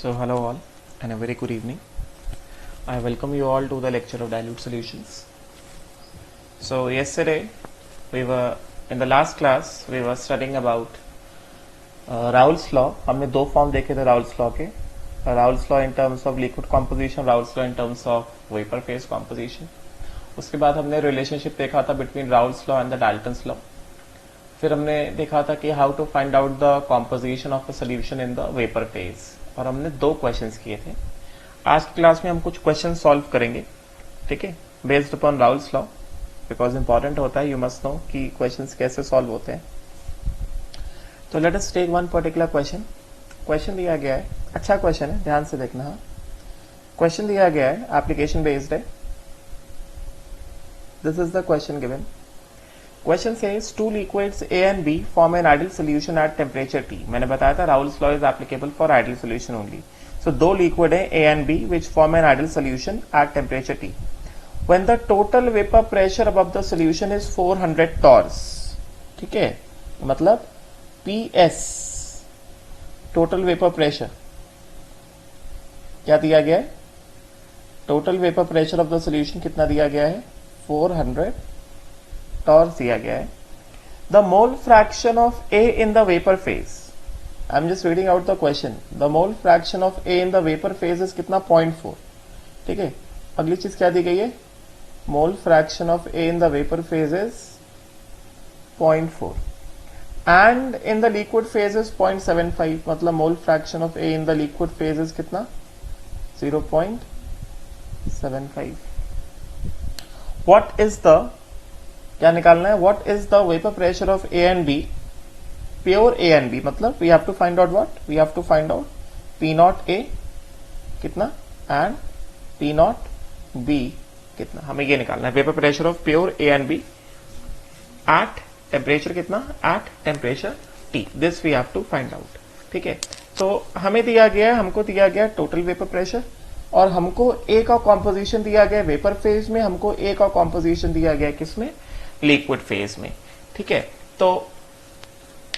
So hello all and a very good evening. I welcome you all to the lecture of dilute solutions. So yesterday in the last class we were studying about Raoult's law. हमने दो form देखे थे Raoult's law के, Raoult's law in terms of liquid composition, Raoult's law in terms of vapor phase composition. उसके बाद हमने relationship देखा था between Raoult's law and the Dalton's law. फिर हमने देखा था कि how to find out the composition of a solution in the vapour phase, और हमने दो क्वेश्चंस किए थे. आज की क्लास में हम कुछ क्वेश्चन सॉल्व करेंगे, ठीक है, based upon Raoult's law, because important होता है, यू मस्ट नो कि क्वेश्चंस कैसे सॉल्व होते हैं. तो let us take one particular question. Question दिया गया है, अच्छा क्वेश्चन है, ध्यान से देखना. क्वेश्चन दिया गया है, एप्लीकेशन बेस्ड है. This is the question given. Question says two liquids A and B form an ideal solution at temperature T. मैंने बताया था Raoult's law is applicable for ideal solution only. So दो liquid है A and B which form an ideal solution at temperature T. When the total vapor pressure above the solution is 400 torrs, ठीक है, मतलब PS total vapor pressure क्या दिया गया है? Total vapor pressure of the solution कितना दिया गया है? 400 टॉर्स दिया गया है. The mole fraction of A in the vapour phase, I am just reading out the question. The mole fraction of A in the vapour phase is कितना? 0.4. ठीक है, अगली चीज क्या दी गई है? Mole fraction of A in the vapour phase is 0.4 and in the liquid phase is 0.75. मतलब mole fraction of A in the liquid phase is कितना? 0.75. व्हाट इज द, क्या निकालना है? What is the vapour pressure of A and B, pure A and B, मतलब we have to find out what, we have to find out P not A कितना and P not B कितना. हमें ये निकालना है vapour pressure of pure A and B at temperature कितना? At temperature T. This we have to find out. ठीक है, तो हमें दिया गया है, हमको दिया गया टोटल वेपर प्रेशर, और हमको ए का कॉम्पोजिशन दिया गया वेपर फेज में, हमको ए का कॉम्पोजिशन दिया गया किसमें? लिक्विड फेज में. ठीक है, तो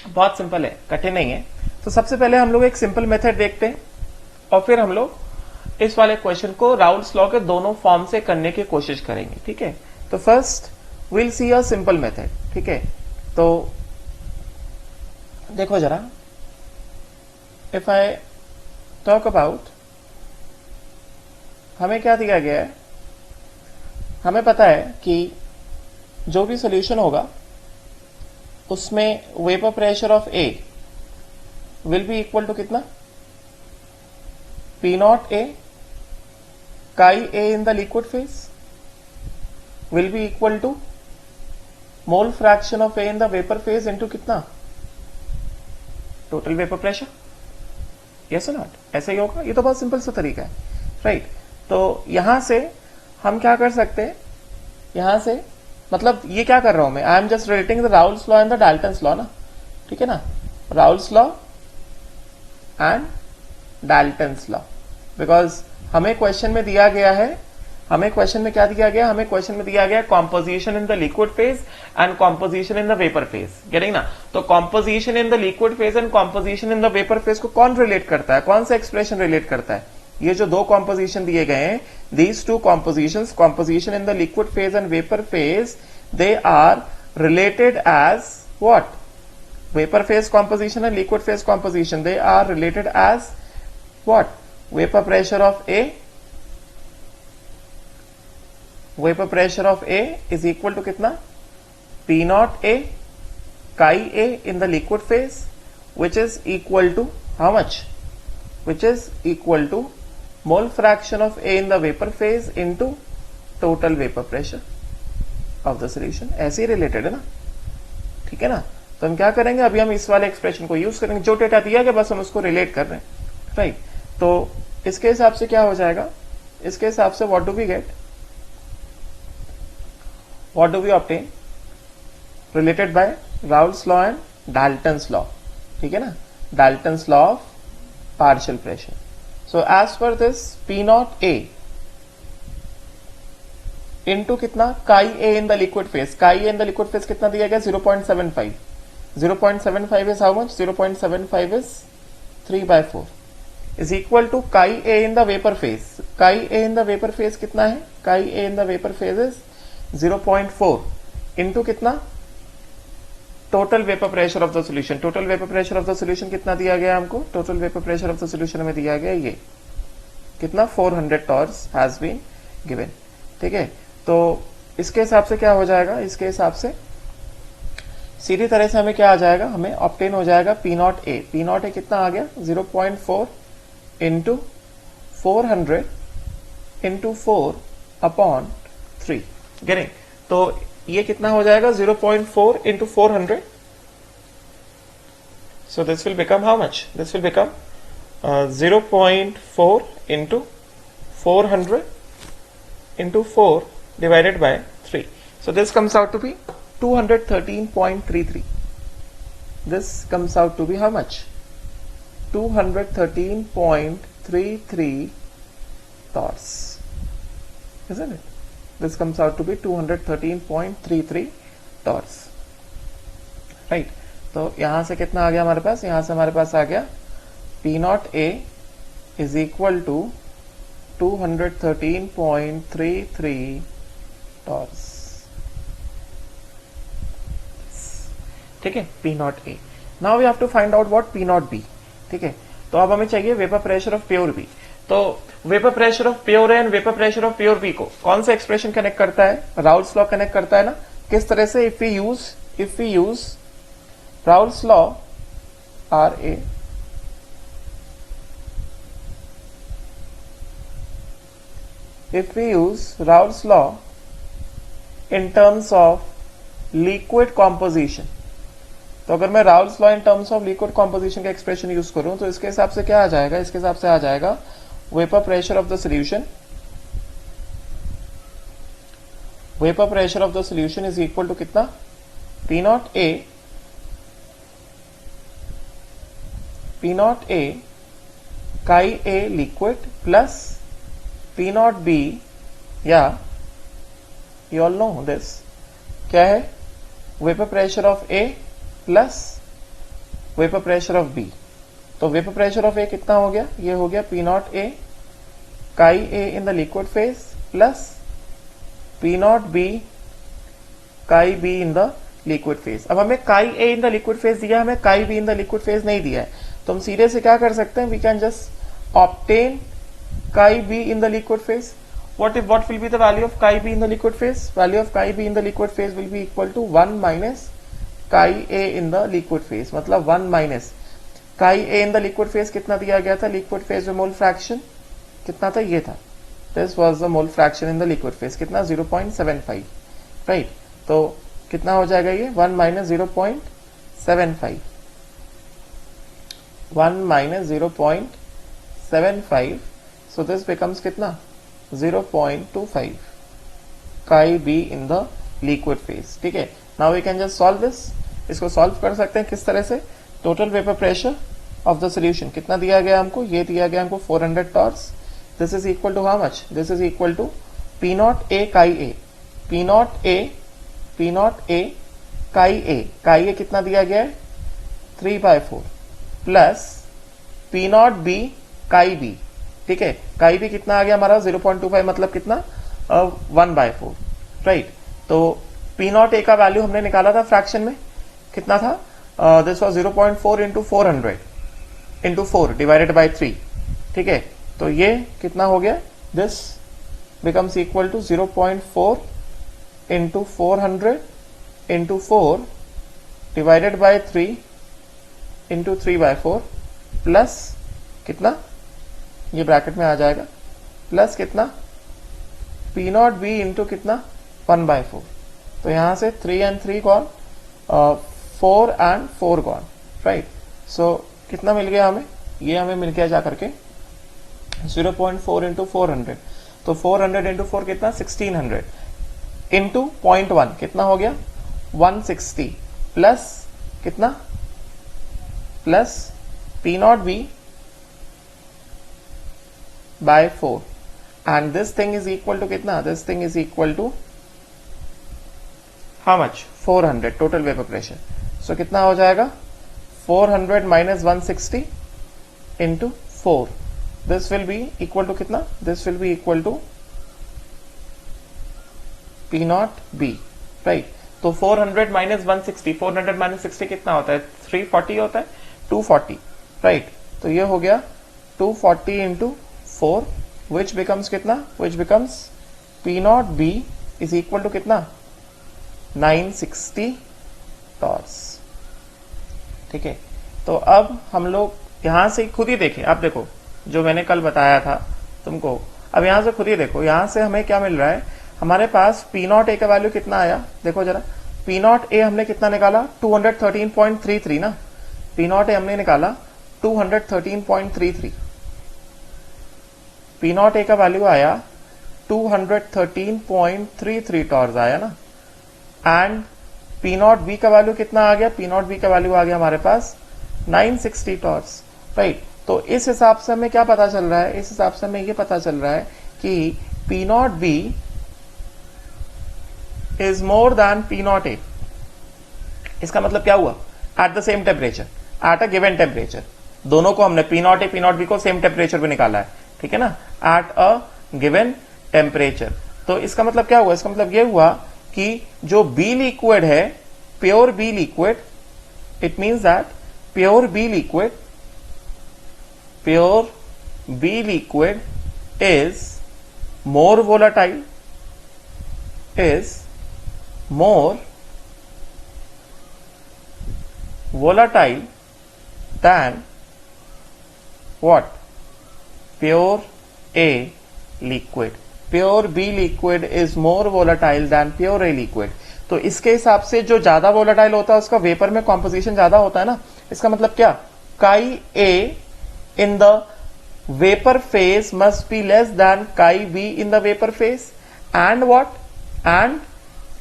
बहुत सिंपल है, कठिन नहीं है. तो सबसे पहले हम लोग एक सिंपल मेथड देखते हैं और फिर हम लोग इस वाले क्वेश्चन को राउल्ट्स लॉ के दोनों फॉर्म से करने की कोशिश करेंगे. ठीक है, तो first will see a simple method. ठीक है, तो देखो जरा, इफ आई टॉक अबाउट, हमें क्या दिया गया है? हमें पता है कि जो भी सोल्यूशन होगा उसमें vapour pressure of A will be equal to कितना? P not A chi A in the liquid phase will be equal to mole fraction of A in the vapour phase into कितना? Total vapour pressure. Yes और not? ऐसा ही होगा. ये तो बहुत simple सा तरीका है, राइट? तो यहां से हम क्या कर सकते हैं? यहां से मतलब ये क्या कर रहा हूं मैं? I am just relating the Raoult's law and the Dalton's law ना. ठीक है ना, Raoult's law and Dalton's law, because हमें क्वेश्चन में दिया गया है, हमें क्वेश्चन में क्या दिया गया? हमें क्वेश्चन में दिया गया composition in the liquid phase and composition in the vapour phase. Getting ना? तो composition in the liquid phase and composition in the vapour phase को कौन रिलेट करता है? कौन सा एक्सप्रेशन रिलेट करता है? ये जो दो कॉम्पोजिशन दिए गए हैं, these two compositions, composition in the liquid phase and vapor phase, they are related as what? Vapor phase composition and liquid phase composition, they are related as what? Vapor pressure of A, vapor pressure of A is equal to कितना? P naught A chi A in the liquid phase, which is equal to how much? Which is equal to mole fraction of A in the vapour phase into total vapour pressure of the solution. ऐसे ही related है ना. ठीक है ना, तो हम क्या करेंगे? अभी हम इस वाले एक्सप्रेशन को यूज करेंगे, जो डेटा दिया गया बस हम उसको रिलेट कर रहे हैं, राइट? तो इसके हिसाब से क्या हो जाएगा? इसके हिसाब से what do we get? What do we obtain? Related by Raoult's law and Dalton's law. ठीक है ना, Dalton's law of partial pressure. So as per this P naught A into कितना? Chi A in the liquid phase. Chi A in the liquid phase कितना दिया गया? 0.75. 0.75 is how much? 0.75 is 3/4. Is equal to chi A in the vapour phase. Chi A in the vapour phase कितना है? Chi A in the vapour phase is 0.4 into कितना? Total vapour pressure of the solution. Total vapour pressure of the solution कितना दिया गया हमको? Total vapour pressure of the solution में दिया गया ये कितना? 400 टॉर्स हैज बीन गिवन. ठीक है, तो इसके हिसाब से क्या हो जाएगा? इसके हिसाब से सीधी तरह से हमें क्या आ जाएगा? हमें ऑब्टेन हो जाएगा P not A. P not A कितना आ गया? 0.4 इंटू 400 इंटू 4 अपॉन 3. गेटिंग? तो ये कितना हो जाएगा? 0.4 into 400. So this will become how much? This will become 0.4 into 400 into 4 divided by 3. So this comes out to be 213.33. This comes out to be how much? 213.33 torrs. Isn't it? This comes out to be 213.33 torrs. Right. तो यहां से कितना आ गया हमारे पास? यहां से हमारे पास आ गया P naught A is equal to 213.33 torrs. ठीक है, P naught A. Now we have to find out what P naught B. ठीक है, तो अब हमें चाहिए vapour pressure of pure B. तो vapour pressure of pure A and vapour pressure of pure B को कौन सा एक्सप्रेशन कनेक्ट करता है? राउल्स लॉ कनेक्ट करता है ना. किस तरह से? If we use Raoult's law RA if we use Raoult's law in terms of liquid composition. तो अगर मैं Raoult's law in terms of liquid composition का एक्सप्रेशन यूज करूं तो इसके हिसाब से क्या आ जाएगा? इसके हिसाब से आ जाएगा vapour pressure of the solution. Vapour pressure of the solution is equal to कितना? P naught A chi A liquid plus P naught B, या you all know this, क्या है? Vapour pressure of A plus vapour pressure of B. तो vapour pressure of A कितना हो गया? ये हो गया P naught A chi A in the liquid phase plus P naught B chi B in the liquid phase. अब हमें काई A in the liquid phase दिया, हमें काई B in the liquid phase नहीं दिया है. तो हम सीधे से क्या कर सकते हैं? We can just obtain chi B in the liquid phase. What will be the value of chi B in the liquid phase? Value of chi B in the liquid phase will be equal to 1 minus chi A in the liquid phase. मतलब 1 minus chi A in the liquid phase कितना दिया गया था? liquid phase में mole fraction कितना था? ये था. This was the mole fraction in the liquid phase. कितना? 0.75. Right. तो कितना हो जाएगा ये? 1 minus 0.75. 1 minus 0.75. So this becomes कितना? 0.25 chi B in the liquid phase. ठीक है, now we can just solve this. इसको सॉल्व कर सकते हैं किस तरह से? Total vapour pressure of the solution कितना दिया गया हमको? ये दिया गया हमको 400 torrs. This is equal to how much? This is equal to P naught A chi A. P naught A chi A. Chi A कितना दिया गया है? 3/4 plus P naught B chi B. ठीक है, काई भी कितना आ गया हमारा? 0.25 मतलब कितना? 1/4. राइट. तो P नॉट A का वैल्यू हमने निकाला था फ्रैक्शन में, कितना था? This was 0.4 into 400 into 4 divided by 3. ठीक है, तो ये कितना हो गया? This becomes equal to 0.4 into 400 into 4 divided by 3 into 3/4 plus कितना? ये ब्रैकेट में आ जाएगा प्लस कितना? P नॉट B इंटू कितना? 1/4. तो यहां से 3 and 3 gone, 4 and 4 gone. Right. So कितना मिल गया हमें? ये हमें मिल गया जाकर के 0.4 इंटू 400. तो 400 इंटू 4 कितना? 1600 इंटू 0.1 कितना हो गया? 160 प्लस कितना? Plus P naught B by 4 and this thing is equal to कितना? This thing is equal to how much? 400 total vapor pressure. So कितना हो जाएगा? 400 minus 160 into 4 this will be equal to कितना, this will be equal to P not B, right. तो 400 minus 160, 400 minus 60 कितना होता है, 340 होता है, 240, राइट। तो ये हो गया 240 इंटू 4 विच बिकम्स कितना, which becomes P not B is equal to कितना, 960 टॉर्स, ठीक है। तो अब हम लोग यहां से खुद ही देखें, आप देखो जो मैंने कल बताया था तुमको, अब यहां से खुद ही देखो, यहां से हमें क्या मिल रहा है, हमारे पास पी नॉट ए का वैल्यू कितना आया, देखो जरा, पी नॉट ए हमने कितना निकाला, 213.33 ना, पी नॉट ए हमने निकाला 213.33, पी नॉट ए का वैल्यू आया 213.33 टॉर्स आया ना, एंड पी नॉट बी का वैल्यू कितना आ गया, पी नॉट बी का वैल्यू आ गया हमारे पास 960 टॉर्स, राइट। तो इस हिसाब से हमें क्या पता चल रहा है, इस हिसाब से हमें ये पता चल रहा है कि P not B is more than P not a. इसका मतलब क्या हुआ, eight the same temperature, at a given temperature, दोनों को हमने P not A P not be को सेम टेम्परेचर पे निकाला है, ठीक है ना, एट अ गिवन टेम्परेचर। तो इसका मतलब क्या हुआ, इसका मतलब ये हुआ कि जो बी लिक्विड है, pure B liquid, it means that pure B liquid, pure B liquid is more volatile, is more volatile than what, pure A liquid, pure B liquid is more volatile than pure A liquid। तो इसके हिसाब से जो ज्यादा volatile होता है उसका vapour में कॉम्पोजिशन ज्यादा होता है ना, इसका मतलब क्या, काई A in the vapor phase must be less than chi B in the vapor phase, and what, and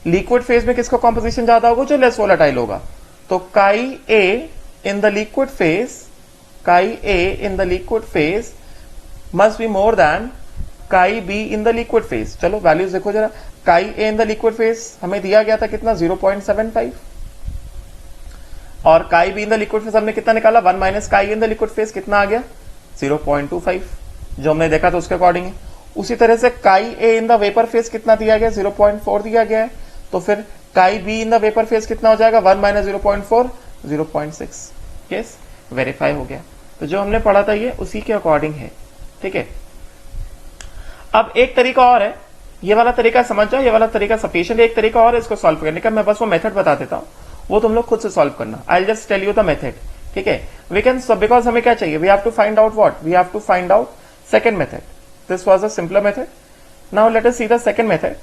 liquid phase में किसका कॉम्पोजिशन ज्यादा होगा, जो लेस वोलाटाइल होगा। तो chi A in the liquid phase, chi A in the liquid phase must be more than chi B in the liquid phase। चलो values देखो जरा, chi A in the liquid phase हमें दिया गया था कितना, 0.75, और chi B in the liquid phase हमने कितना निकाला, 1 minus chi in the liquid phase कितना आ गया, 0.25, जो हमने देखा था उसके अकॉर्डिंग है। उसी तरह से chi A in the vapor phase कितना दिया गया, 0.4 दिया गया है, तो फिर chi B in the vapor phase कितना हो जाएगा, 1 माइनस 0.4, 0.6। यस, वेरीफाई हो गया। तो जो हमने पढ़ा था ये उसी के अकॉर्डिंग है, ठीक है। अब एक तरीका और है, ये वाला तरीका समझ जाओ, ये वाला तरीका सफिशिएंट, एक तरीका और है इसको सॉल्व करने का, मैं बस वो मेथड बता देता हूँ, वो तुम लोग खुद से सॉल्व करना। I will just tell you the method, ठीक है। वी कैन, बिकॉज हमें क्या चाहिए, we have to find out what, we have to find out second method. This was a simpler method, now let us see the second method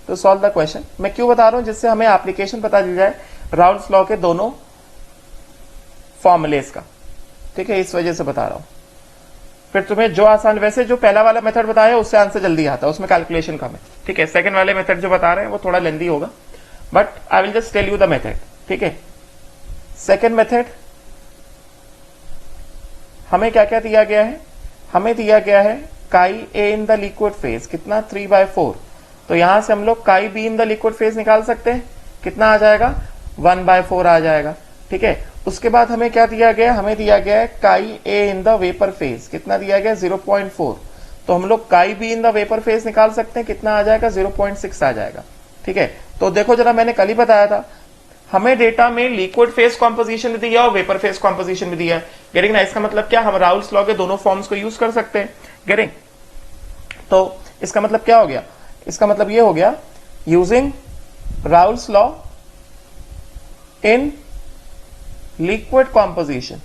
to solve the question. मैं क्यों बता रहा हूं, जिससे हमें एप्लीकेशन पता चल जाए राउल्स लॉ के दोनों फॉर्मूलेस का, ठीक है, इस वजह से बता रहा हूं। फिर तुम्हें जो आसान, वैसे जो पहला वाला मेथड बताया उससे आंसर जल्दी आता है, उसमें कैलकुलेशन कम है, ठीक है। सेकंड वाले मेथड जो बता रहे हैं वो थोड़ा लेंदी होगा, but I will just tell you the method, ठीक है। सेकंड मेथड हमें क्या क्या दिया गया है, हमें दिया गया है chi A in the liquid phase कितना, 3/4। तो यहां से हम लोग काई B in the liquid phase निकाल सकते हैं, कितना आ जाएगा, 1/4 आ जाएगा, ठीक है। उसके बाद हमें क्या दिया गया, हमें दिया गया है chi A in the vapour phase, कितना दिया गया, 0.4। तो हम लोग काई B in the vapour phase निकाल सकते हैं, कितना आ जाएगा, 0.6 आ जाएगा, ठीक है। तो देखो जरा, मैंने कल ही बताया था, हमें डेटा में लिक्विड फेज कॉम्पोजिशन भी दिया और वेपर फेज कॉम्पोजिशन भी दिया है, गेटिंग ना। इसका मतलब क्या, हम राउल्स लॉ के दोनों फॉर्म्स को यूज कर सकते हैं, गेटिंग। तो इसका मतलब क्या हो गया, इसका मतलब ये हो गया, using Raoult's law in liquid composition,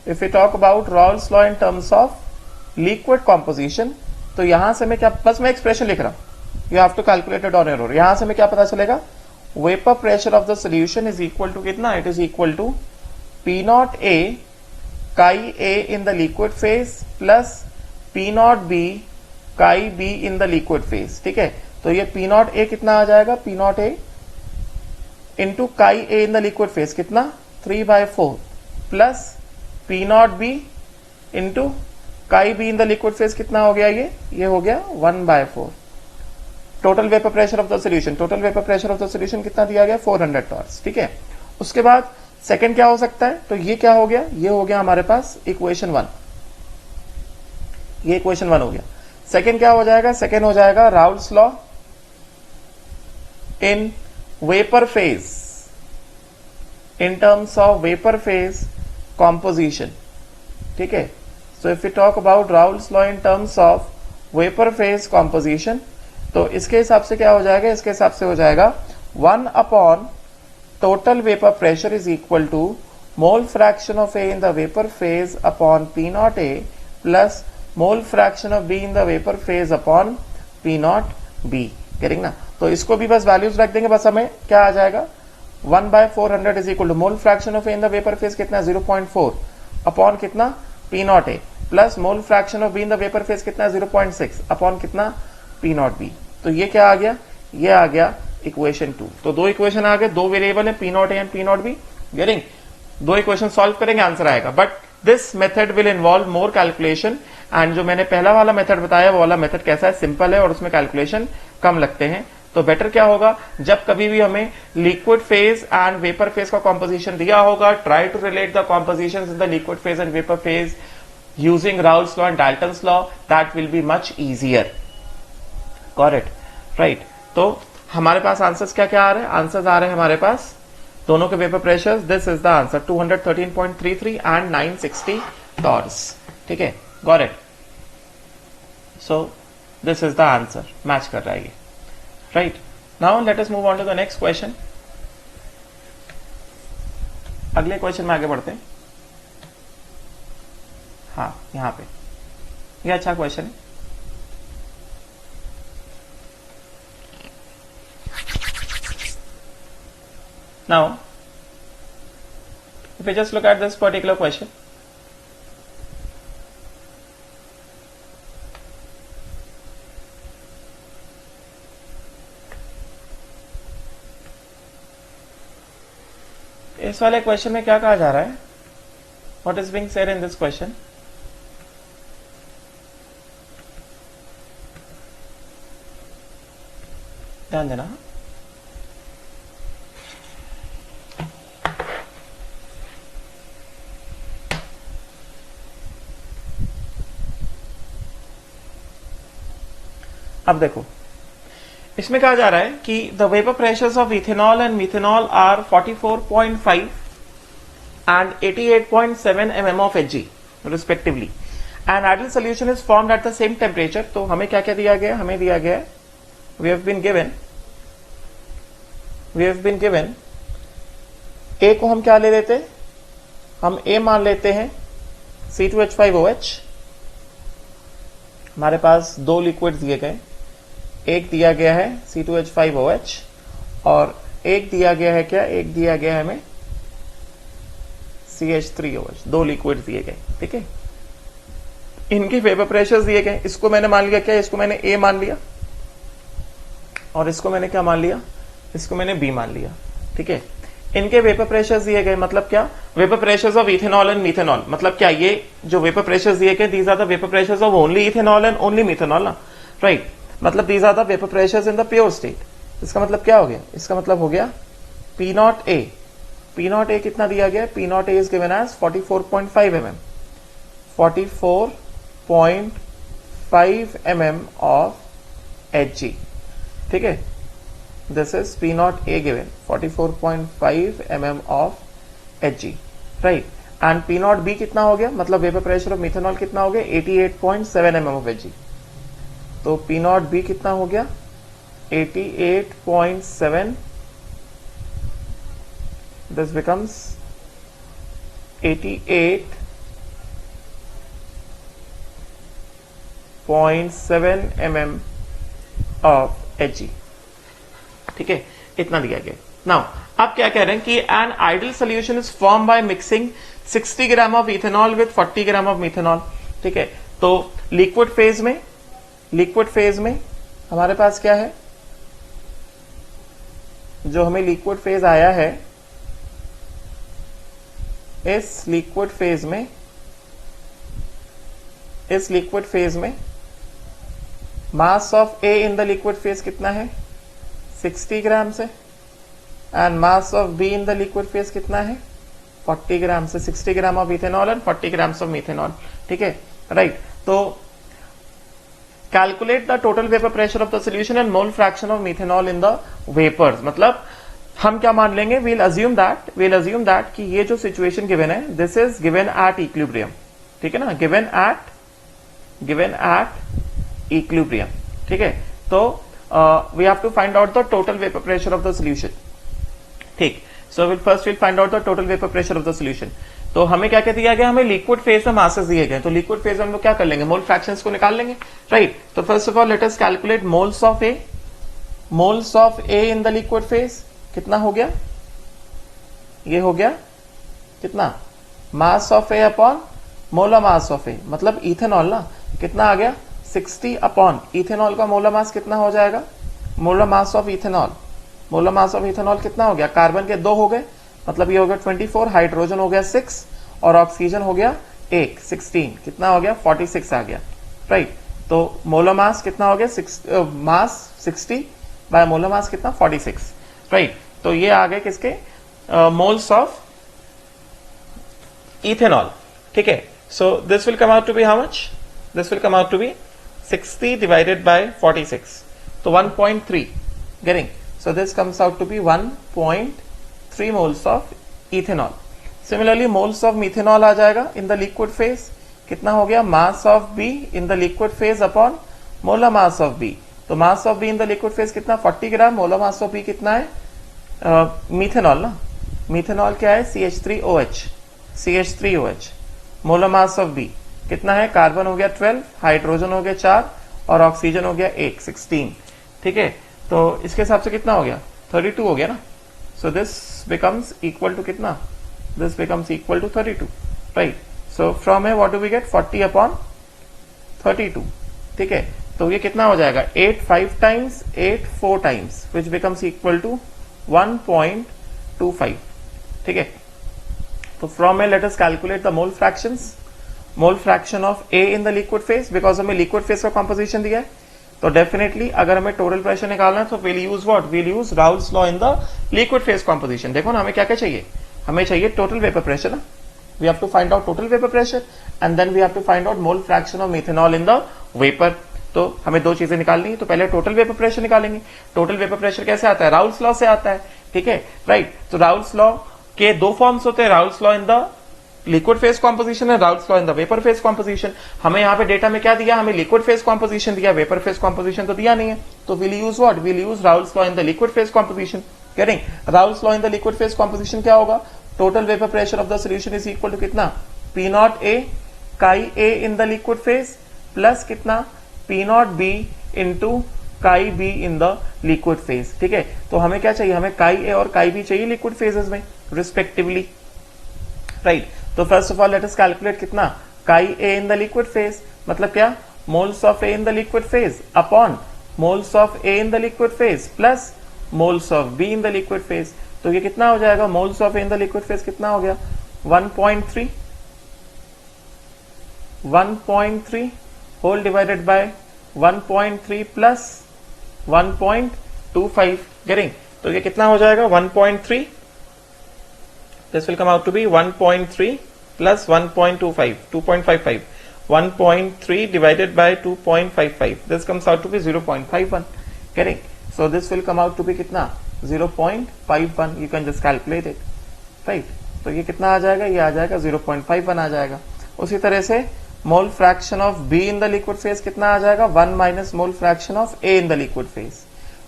if we talk about Raoult's law in terms of liquid composition, तो यहां से मैं क्या, बस मैं एक्सप्रेशन लिख रहा हूं, you have to calculate it on your own। यहां से मैं क्या पता चलेगा, vapour pressure of the solution is equal to कितना, it is equal to P not A chi A in the liquid phase plus P not B chi B in the liquid phase, ठीक है। तो ये P not A कितना आ जाएगा, P not A into chi A in the liquid phase कितना, 3/4 plus P not B into chi B in the liquid phase कितना हो गया, ये हो गया 1/4। Total vapour pressure of the solution, total vapour pressure of the solution कितना दिया गया, 400 टॉर्स, ठीक है। उसके बाद सेकंड क्या हो सकता है, तो ये क्या हो गया, ये हो गया हमारे पास इक्वेशन 1। ये इक्वेशन 1 हो गया। सेकेंड क्या हो जाएगा, सेकेंड हो जाएगा Raoul's law in vapour phase in terms of vapor phase composition, ठीक है। so if we talk about Raoult's law in terms of vapor phase composition, तो इसके हिसाब से क्या हो जाएगा, इसके हिसाब से हो जाएगा 1 upon total vapor pressure is equal to mole fraction of A in the vapor phase upon P naught A plus mole fraction of B in the vapor phase upon P naught B, करेंगे ना। तो इसको भी बस values रख देंगे, बस हमें क्या आ जाएगा 1/400 is equal to mole fraction of A in the vapour phase कितना 0.4 अपॉन कितना P naught A plus mole fraction of B in the vapour phase कितना 0.6 अपॉन कितना P नॉट बी। तो ये क्या आ गया, ये आ गया इक्वेशन 2। तो दो इक्वेशन आ गए, दो वेरिएबल है P naught A and P naught B, getting. दो इक्वेशन सॉल्व करेंगे, आंसर आएगा। But this method will involve more calculation, and जो मैंने पहला वाला मेथड बताया वो वाला मेथड कैसा है, सिंपल है और उसमें कैलकुलेशन कम लगते हैं। तो बेटर क्या होगा, जब कभी भी हमें liquid phase and vapour phase का कॉम्पोजिशन दिया होगा, try to relate the compositions in the liquid phase and vapour phase using Raoult's law and Dalton's law, that will be much easier. Correct, right. तो हमारे पास answers क्या क्या आ रहे हैं, answers आ रहे हैं हमारे पास दोनों के vapour pressures. This is the answer 213.33 and 960 torques, ठीक है, got it. So this is the answer, match कर रहा है ये, right। now let us move on to the next question। अगले क्वेश्चन में आगे बढ़ते हैं। हाँ, यहां पे ये अच्छा क्वेश्चन है। now if we just look at this particular question, इस वाले क्वेश्चन में क्या कहा जा रहा है, what is being said in this question, ध्यान देना। अब देखो इसमें कहा जा रहा है कि the vapour pressures of ethanol and methanol are 44.5 and 88.7 mm of Hg respectively, and ideal solution is formed at the same temperature. तो हमें क्या क्या दिया गया, हमें दिया गया we have been given A को हम क्या ले लेते, हम ए मान लेते हैं C2H5OH। हमारे पास दो लिक्विड दिए गए, एक दिया गया है C2H5OH और एक दिया गया है क्या, एक दिया गया है हमें CH3OH। दो लिक्विड दिए गए, ठीक है। इनके वेपर प्रेशर्स दिए गए, इसको मैंने मान लिया क्या, इसको मैंने A मान लिया और इसको मैंने क्या मान लिया, इसको मैंने B मान लिया, ठीक है। इनके वेपर प्रेशर्स दिए गए, मतलब क्या, vapour pressures of ethanol and methanol, मतलब क्या, ये जो वेपर प्रेशर्स दिए गए these are the vapour pressures of only ethanol and only methanol ना, राइट। मतलब these are the vapour pressures in the pure state. इसका मतलब क्या हो गया, इसका मतलब हो गया P naught A, P naught A कितना दिया गया, P naught A is given as 44.5 mm, 44.5 mm of Hg, ठीक है। This is P naught A given 44.5 mm of Hg, right. And P naught B कितना हो गया, मतलब वेपर प्रेशर ऑफ मिथेनॉल कितना हो गया 88.7 mm ऑफ Hg। तो P नॉट बी कितना हो गया 88.7, this becomes 88.7 mm of Hg, ठीक है, इतना दिया गया। नाउ आप क्या कह रहे हैं कि an ideal solution is form by mixing 60 gram of ethanol with 40 gram of methanol, ठीक है। तो लिक्विड फेज में हमारे पास क्या है, जो हमें लिक्विड फेज आया है, इस लिक्विड फेज में mass of A in the liquid phase कितना है 60 ग्राम से, and mass of B in the liquid phase कितना है 40 ग्राम से। 60 gram of ethanol and 40 grams of methanol, ठीक है, राइट। तो calculate the total vapour pressure of the solution and mole fraction of methanol in the vapours. मतलब हम क्या मान लेंगे, वील अज्यूम दैट कि ये जो सिचुएशन गिवन है, this is given at equilibrium, ठीक है ना, गिवन एट इक्विलिब्रियम, ठीक है। तो we have to find out the total vapour pressure of the solution, ठीक। So will find out the total vapour pressure of the solution. तो हमें क्या क्या दिया गया, हमें लिक्विड फेज में मासेस दिए गए, तो लिक्विड फेज में हम लोग क्या कर लेंगे, मोल फ्रैक्शंस को निकाल लेंगे, राइट। तो first of all let us calculate moles of A in the liquid phase. कितना हो गया, ये हो गया कितना, mass of A upon molar mass of A, मतलब इथेनॉल ना, कितना आ गया 60 अपॉन इथेनॉल का मोलर मास कितना हो जाएगा, मोलर मास ऑफ इथेनॉल कितना हो गया, कार्बन के 2 हो गए, मतलब ये हो गया 24, हाइड्रोजन हो गया 6 और ऑक्सीजन हो गया 1, 16, कितना हो गया 46 आ गया, राइट। तो मोलर मास कितना हो गया, मास 60 बाय मोलर मास कितना 46, राइट। तो ये आ गए किसके, मोल्स ऑफ इथेनॉल, ठीक है। So this will come out to be how much, this will come out to be 60 divided by 46, तो 1.3 getting, so this comes out to be 1.3 moles of ethanol. Similarly moles of methanol आ जाएगा in the liquid phase, कितना हो गया, mass of B in the liquid phase upon molar mass of B. तो mass of B in the liquid phase कितना 40 gram, molar mass of B कितना है, methanol ना, मिथेनॉल क्या है CH3OH, molar mass of B कितना है, carbon हो गया 12, हाइड्रोजन हो गया 4 और ऑक्सीजन हो गया 1, 16, ठीक है। तो इसके हिसाब से कितना हो गया 32 हो गया ना। So this becomes equal to कितना, this becomes equal to 32, right. So from है what do we get 40 upon 32, ठीक है। तो ये कितना हो जाएगा 8 5 times 8 4 times, which becomes equal to 1.25, ठीक है। तो from A let us calculate the mole fraction of A in the liquid phase, because हमें लिक्विड फेज का कॉम्पोजिशन दिया है। तो डेफिनेटली अगर हमें टोटल प्रेशर निकालना है तो will use what, will use Raoult's law in the liquid phase composition. देखो ना हमें क्या क्या चाहिए, हमें चाहिए टोटल वेपर प्रेशर ना, we have to find out total vapour pressure and then we have to find out mole fraction of methanol in the vapour. तो हमें 2 चीजें निकालनी है, तो पहले टोटल वेपर प्रेशर निकालेंगे। टोटल वेपर प्रेशर कैसे आता है, राउल्स लॉ से आता है, ठीक है, राइट। तो राउल्स लॉ के 2 फॉर्म्स होते हैं, Raoult's law in the liquid phase composition है, Raoult's law in the vapour phase composition. हमें यहाँ पे डेटा में क्या दिया, हमें लिक्विड फेज कॉम्पोजिशन दिया, वेपर फेज कॉम्पोजिशन तो दिया नहीं है। तो will use what, will use Raoult's law in the liquid phase composition. करेंगे Raoult's law in the liquid phase composition क्या होगा, total vapour pressure of the solution is equal to कितना, P0A chi A in the liquid phase plus कितना P0B into काई B in the liquid phase, ठीक है। तो हमें क्या चाहिए, हमें काई A और काई B चाहिए लिक्विड फेजेस में रिस्पेक्टिवली, राइट। तो first of all let us calculate कितना, काई A in the liquid phase मतलब क्या, moles of A in the liquid phase upon moles of A in the liquid phase plus moles of B in the liquid phase. तो ये कितना हो जाएगा, moles of A in the liquid phase कितना हो गया 1.3 whole divided by 1.3 plus 1.25 getting. तो ये कितना हो जाएगा 1.3, this will come out to be 1.3 plus 1.25 2.55, 1.3 divided by 2.55, this comes out to be 0.51 getting. So this will come out to be कितना 0.51, you can just calculate it, right. तो ये कितना आ जाएगा, ये आ जाएगा 0.51 आ जाएगा। उसी तरह से mole fraction of B in the liquid phase कितना आ जाएगा, 1 minus mole fraction of A in the liquid phase,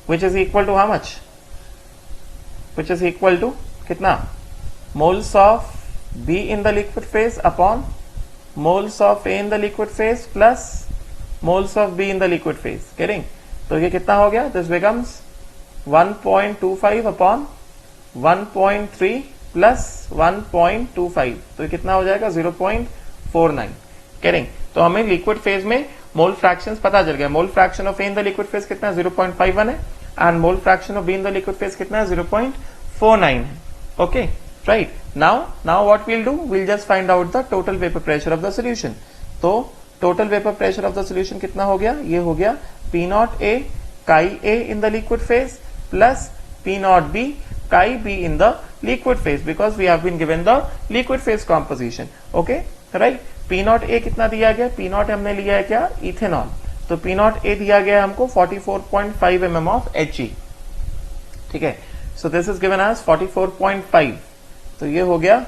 which is equal to how much, which is equal to कितना, moles of B in the liquid phase upon moles of A in the liquid phase plus moles of B in the liquid phase getting. तो ये कितना हो गया, this becomes 1.25 upon 1.3 plus 1.25, तो ये कितना हो जाएगा 0.49 गेटिंग। तो हमें लिक्विड फेज में मोल फ्रैक्शंस पता चल गया, mole fraction of A in the liquid phase कितना 0.51 है and mole fraction of B in the liquid phase कितना है 0.49 है, okay, right. Now what we'll do, we'll just find out the total vapour pressure of the solution. तो total vapour pressure of the solution कितना हो गया, ये हो गया P0A chi A in the liquid phase plus P0B chi B in the liquid phase because we have been given the liquid phase composition, okay, right। P0A कितना दिया गया, P0 हमने लिया है क्या, इथेनॉल, तो पी नॉट ए दिया गया है हमको 44.5 mm ऑफ He, ठीक है। So this is given as 44.5, तो ये हो गया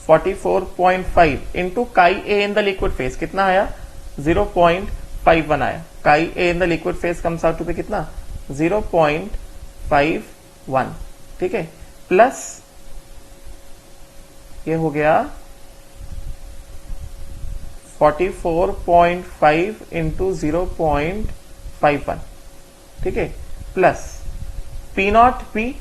44.5 into chi A in the liquid phase, कितना आया 0.51 आया। Chi A in the liquid phase comes out to be कितना 0.51, ठीक है, प्लस ये हो गया 44.5 इंटू 0.51, ठीक है, प्लस पी नॉट बी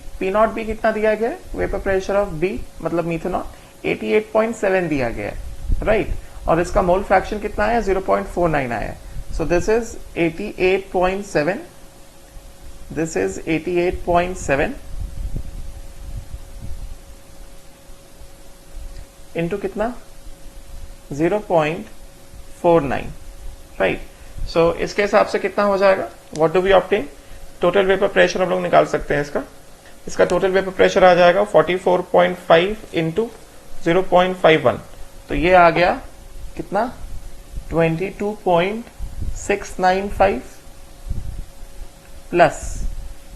कितना दिया गया है, वेपर प्रेशर ऑफ बी मतलब मिथेनॉल 88.7 दिया गया है, राइट, और इसका मोल फ्रैक्शन कितना आया 0.49 आया। सो this is 88.7, this is 88.7 into कितना 0.49, राइट। सो इसके हिसाब से कितना हो जाएगा, what do we obtain, total vapour pressure हम लोग निकाल सकते हैं इसका टोटल वेपर प्रेशर आ जाएगा 44.5 इंटू 0.51, तो ये आ गया कितना 22.695 प्लस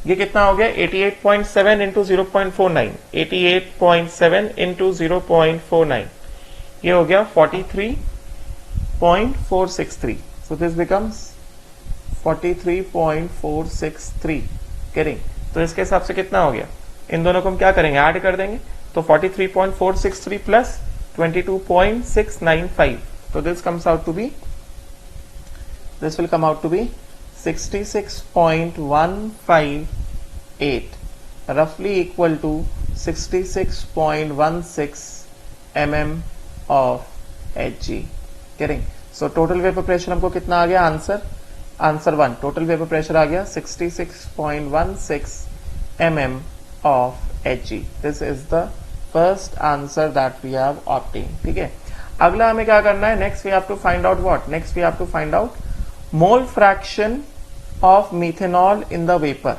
ये कितना हो गया 88.7 इंटू 0.49, 88.7 इंटू 0.49, ये हो गया 43.463, so this becomes 43.463 करें, तो इसके हिसाब से कितना हो गया, इन दोनों को हम क्या करेंगे ऐड कर देंगे, तो 43.463 प्लस 22.695, तो this comes out to be, this will come out to be 66.158 roughly equal to 66.16 mm of Hg, getting, so total vapor pressure हमको कितना आ गया, आंसर 1, टोटल वेपर प्रेशर आ गया 66.16 mm of Hg, this is the first answer that we have obtained, ठीक है। अगला हमें क्या करना है, next we have to find out what, next we have to find out mole fraction of methanol in the vapour.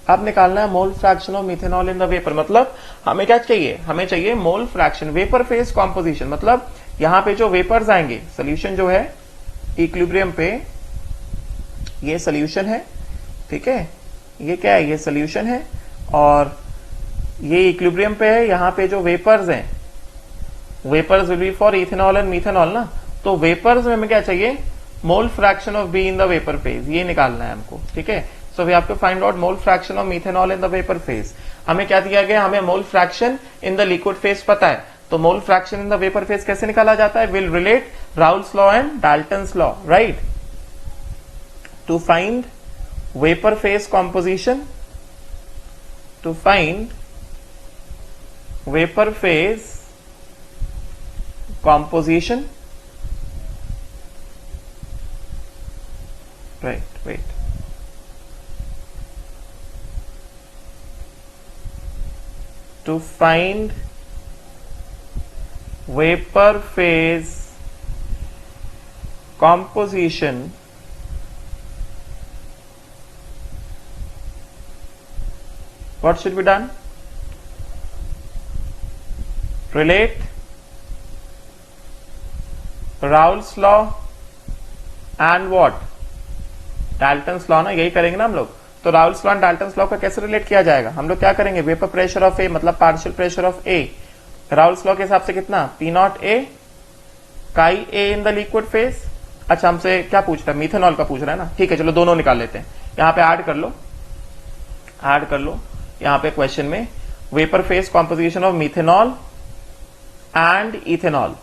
अब निकालना है mole fraction of methanol in the vapour, मतलब हमें क्या चाहिए, हमें चाहिए mole fraction, vapour phase composition, मतलब यहां पे जो वेपर्स आएंगे, सोल्यूशन जो है इक्विलिब्रियम पे, ये सोल्यूशन है, ठीक है, ये क्या है, ये सोल्यूशन है, और ये इक्विलिब्रियम पे है, यहां पे जो वेपर्स हैं, vapours will be for ethanol and methanol ना, तो वेपर्स में हमें क्या चाहिए, mole fraction of B in the vapour phase, ये निकालना है हमको, ठीक है। So we have to find out mole fraction of methanol in the vapour phase. हमें क्या दिया गया, हमें mole fraction in the liquid phase पता है, तो mole fraction in the vapour phase कैसे निकाला जाता है, will relate Raoult's law and Dalton's law, right, to find vapour phase composition, to find vapour phase composition, right, wait, to find vapor phase composition, what should be done, relate Raoul's law and what, Dalton's law ना, यही करेंगे ना हम लोग। तो Raoul's law and Dalton's law का कैसे relate किया जाएगा, हम लोग क्या करेंगे, वेपर प्रेशर ऑफ ए मतलब partial pressure of A, Raoult's law के हिसाब से कितना P not A chi A in the liquid phase. अच्छा हमसे क्या पूछ रहा है, मिथेनॉल का पूछ रहा है ना, ठीक है, चलो दोनों निकाल लेते हैं, यहां पे ऐड कर लो, यहां पे क्वेश्चन में vapour phase composition of methanol and ethanol,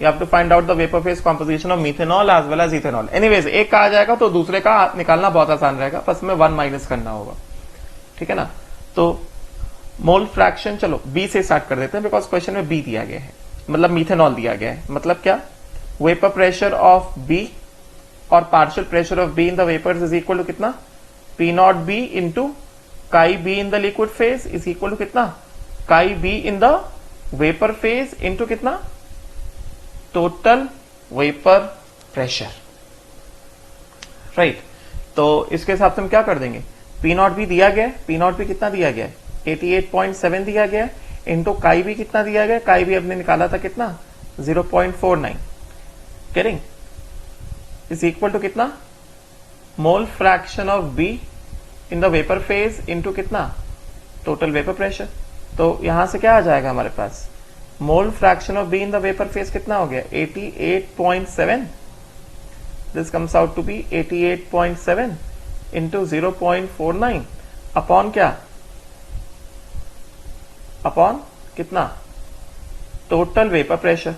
you have to find out the vapor phase composition of methanol as well as ethanol. Anyways, एक का आ जाएगा तो दूसरे का निकालना बहुत आसान रहेगा, बस में 1 माइनस करना होगा, ठीक है ना। तो मोल फ्रैक्शन चलो बी से स्टार्ट कर देते हैं, बिकॉज क्वेश्चन में बी दिया गया है, मतलब मिथेनॉल दिया गया है, मतलब क्या, वेपर प्रेशर ऑफ बी और partial pressure of B in the vapours is equal to कितना, P not B into chi B in the liquid phase is equal to कितना, chi B in the vapour phase into कितना, total vapour pressure, right. तो इसके हिसाब से हम क्या कर देंगे, पी नॉट भी दिया गया है, पी नॉट भी कितना दिया गया है 88.7 दिया गया है, इंटू काई भी कितना दिया गया, काई भी हमने निकाला था कितना 0.49, करेंगे इज इक्वल टू कितना, mole fraction of B in the vapour phase into कितना, टोटल वेपर प्रेशर। तो यहां से क्या आ जाएगा हमारे पास, mole fraction of B in the vapour phase कितना हो गया, 88.7। This comes out to be 88.7 into 0.49 upon क्या, अपॉन कितना, टोटल वेपर प्रेशर,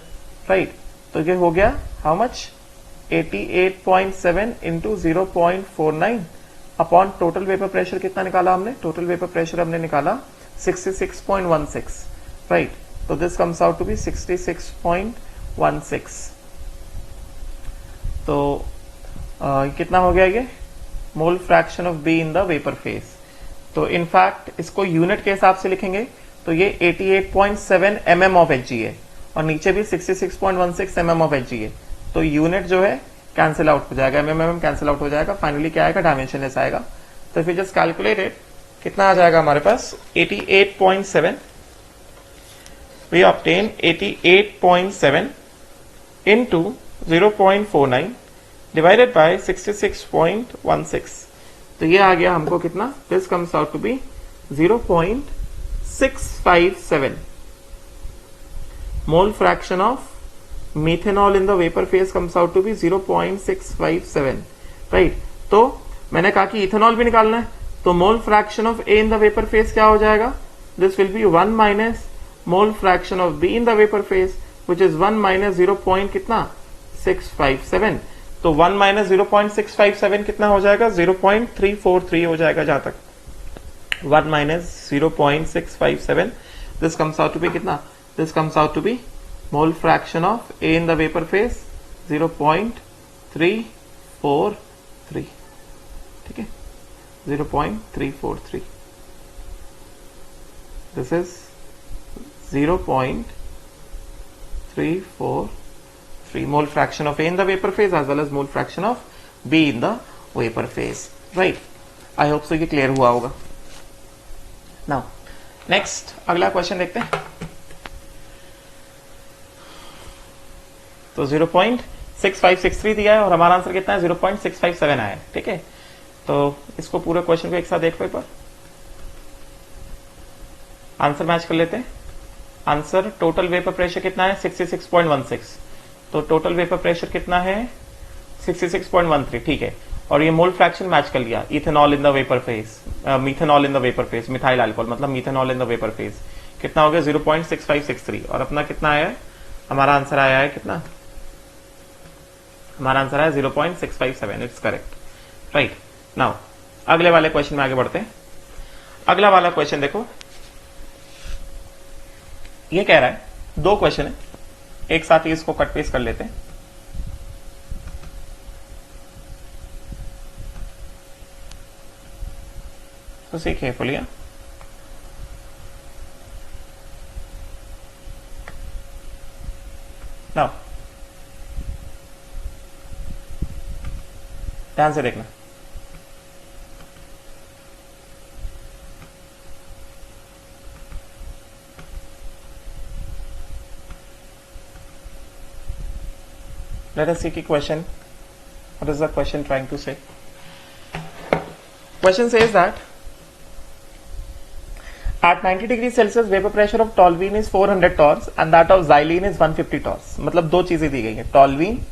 राइट। तो ये हो गया how much, 88.7 into 0.49 upon total vapour pressure कितना निकाला हमने, टोटल वेपर प्रेशर हमने निकाला 66.16, राइट। तो this comes out to be 66.16। तो कितना हो गया ये, mole fraction of B in the vapour phase. तो इनफैक्ट इसको यूनिट के हिसाब से लिखेंगे तो ये 88.7 mm ऑफ Hg है और नीचे भी 66.16 mm ऑफ Hg है। तो यूनिट जो है कैंसिल आउट हो जाएगा, mm कैंसिल आउट हो जाएगा, फाइनली क्या आएगा, डायमेंशनलेस आएगा। तो इफ यू जस्ट कैलकुलेटेड कितना आ जाएगा हमारे पास, 88.7, we obtain 88.7 into 0.49 divided by 66.16। तो ये आ गया हमको कितना, this comes out to be 0.657 mole fraction of methanol in the vapor phase comes out to be 0.657, right. तो मैंने कहा कि इथेनॉल भी निकालना है, तो mole fraction of A in the vapour phase क्या हो जाएगा, this will B 1 minus mole fraction of B in the vapour phase which is 1 minus 0. कितना 657। तो 1 माइनस 0.657 कितना हो जाएगा, 0.343 हो जाएगा। जहां तक 1 minus 0.657, this comes out to be कितना, this comes out to be mole fraction of A in the vapour phase 0.343, ठीक है, 0.343। This is 0.343 mole fraction of A in the vapour phase as well as mole fraction of B in the vapour phase, right. I hope so ये clear हुआ होगा। Now next अगला question देखते हैं। तो 0.6563 दिया है और हमारा आंसर कितना है, 0.657 आया है, ठीक है। तो इसको पूरे क्वेश्चन को एक साथ देखो एक बार, आंसर मैच कर लेते हैं। आंसर टोटल वेपर प्रेशर कितना है, 66.16। तो टोटल वेपर प्रेशर कितना है, 66.13, ठीक है। और ये मोल फ्रैक्शन मैच कर लिया, ethanol in the vapour phase, methanol in the vapour phase, methyl alcohol मतलब methanol in the vapour phase, कितना हो गया 0.6563। और अपना कितना आया है, हमारा आंसर आया है कितना, हमारा आंसर है 0.657, इट्स करेक्ट, राइट। नाउ अगले वाले क्वेश्चन में आगे बढ़ते हैं। अगला वाला क्वेश्चन देखो, ये कह रहा है, दो क्वेश्चन है, एक साथ ही इसको कट पेस्ट कर लेते हैं। तो सी केयरफुली, नाउ ध्यान से देखना। Let us see the question. What is the question trying to say? Question says that at 90 degrees Celsius vapor pressure of toluene is 400 torrs and that of xylene is 150 torrs। मतलब दो चीजें दी गई हैं, toluene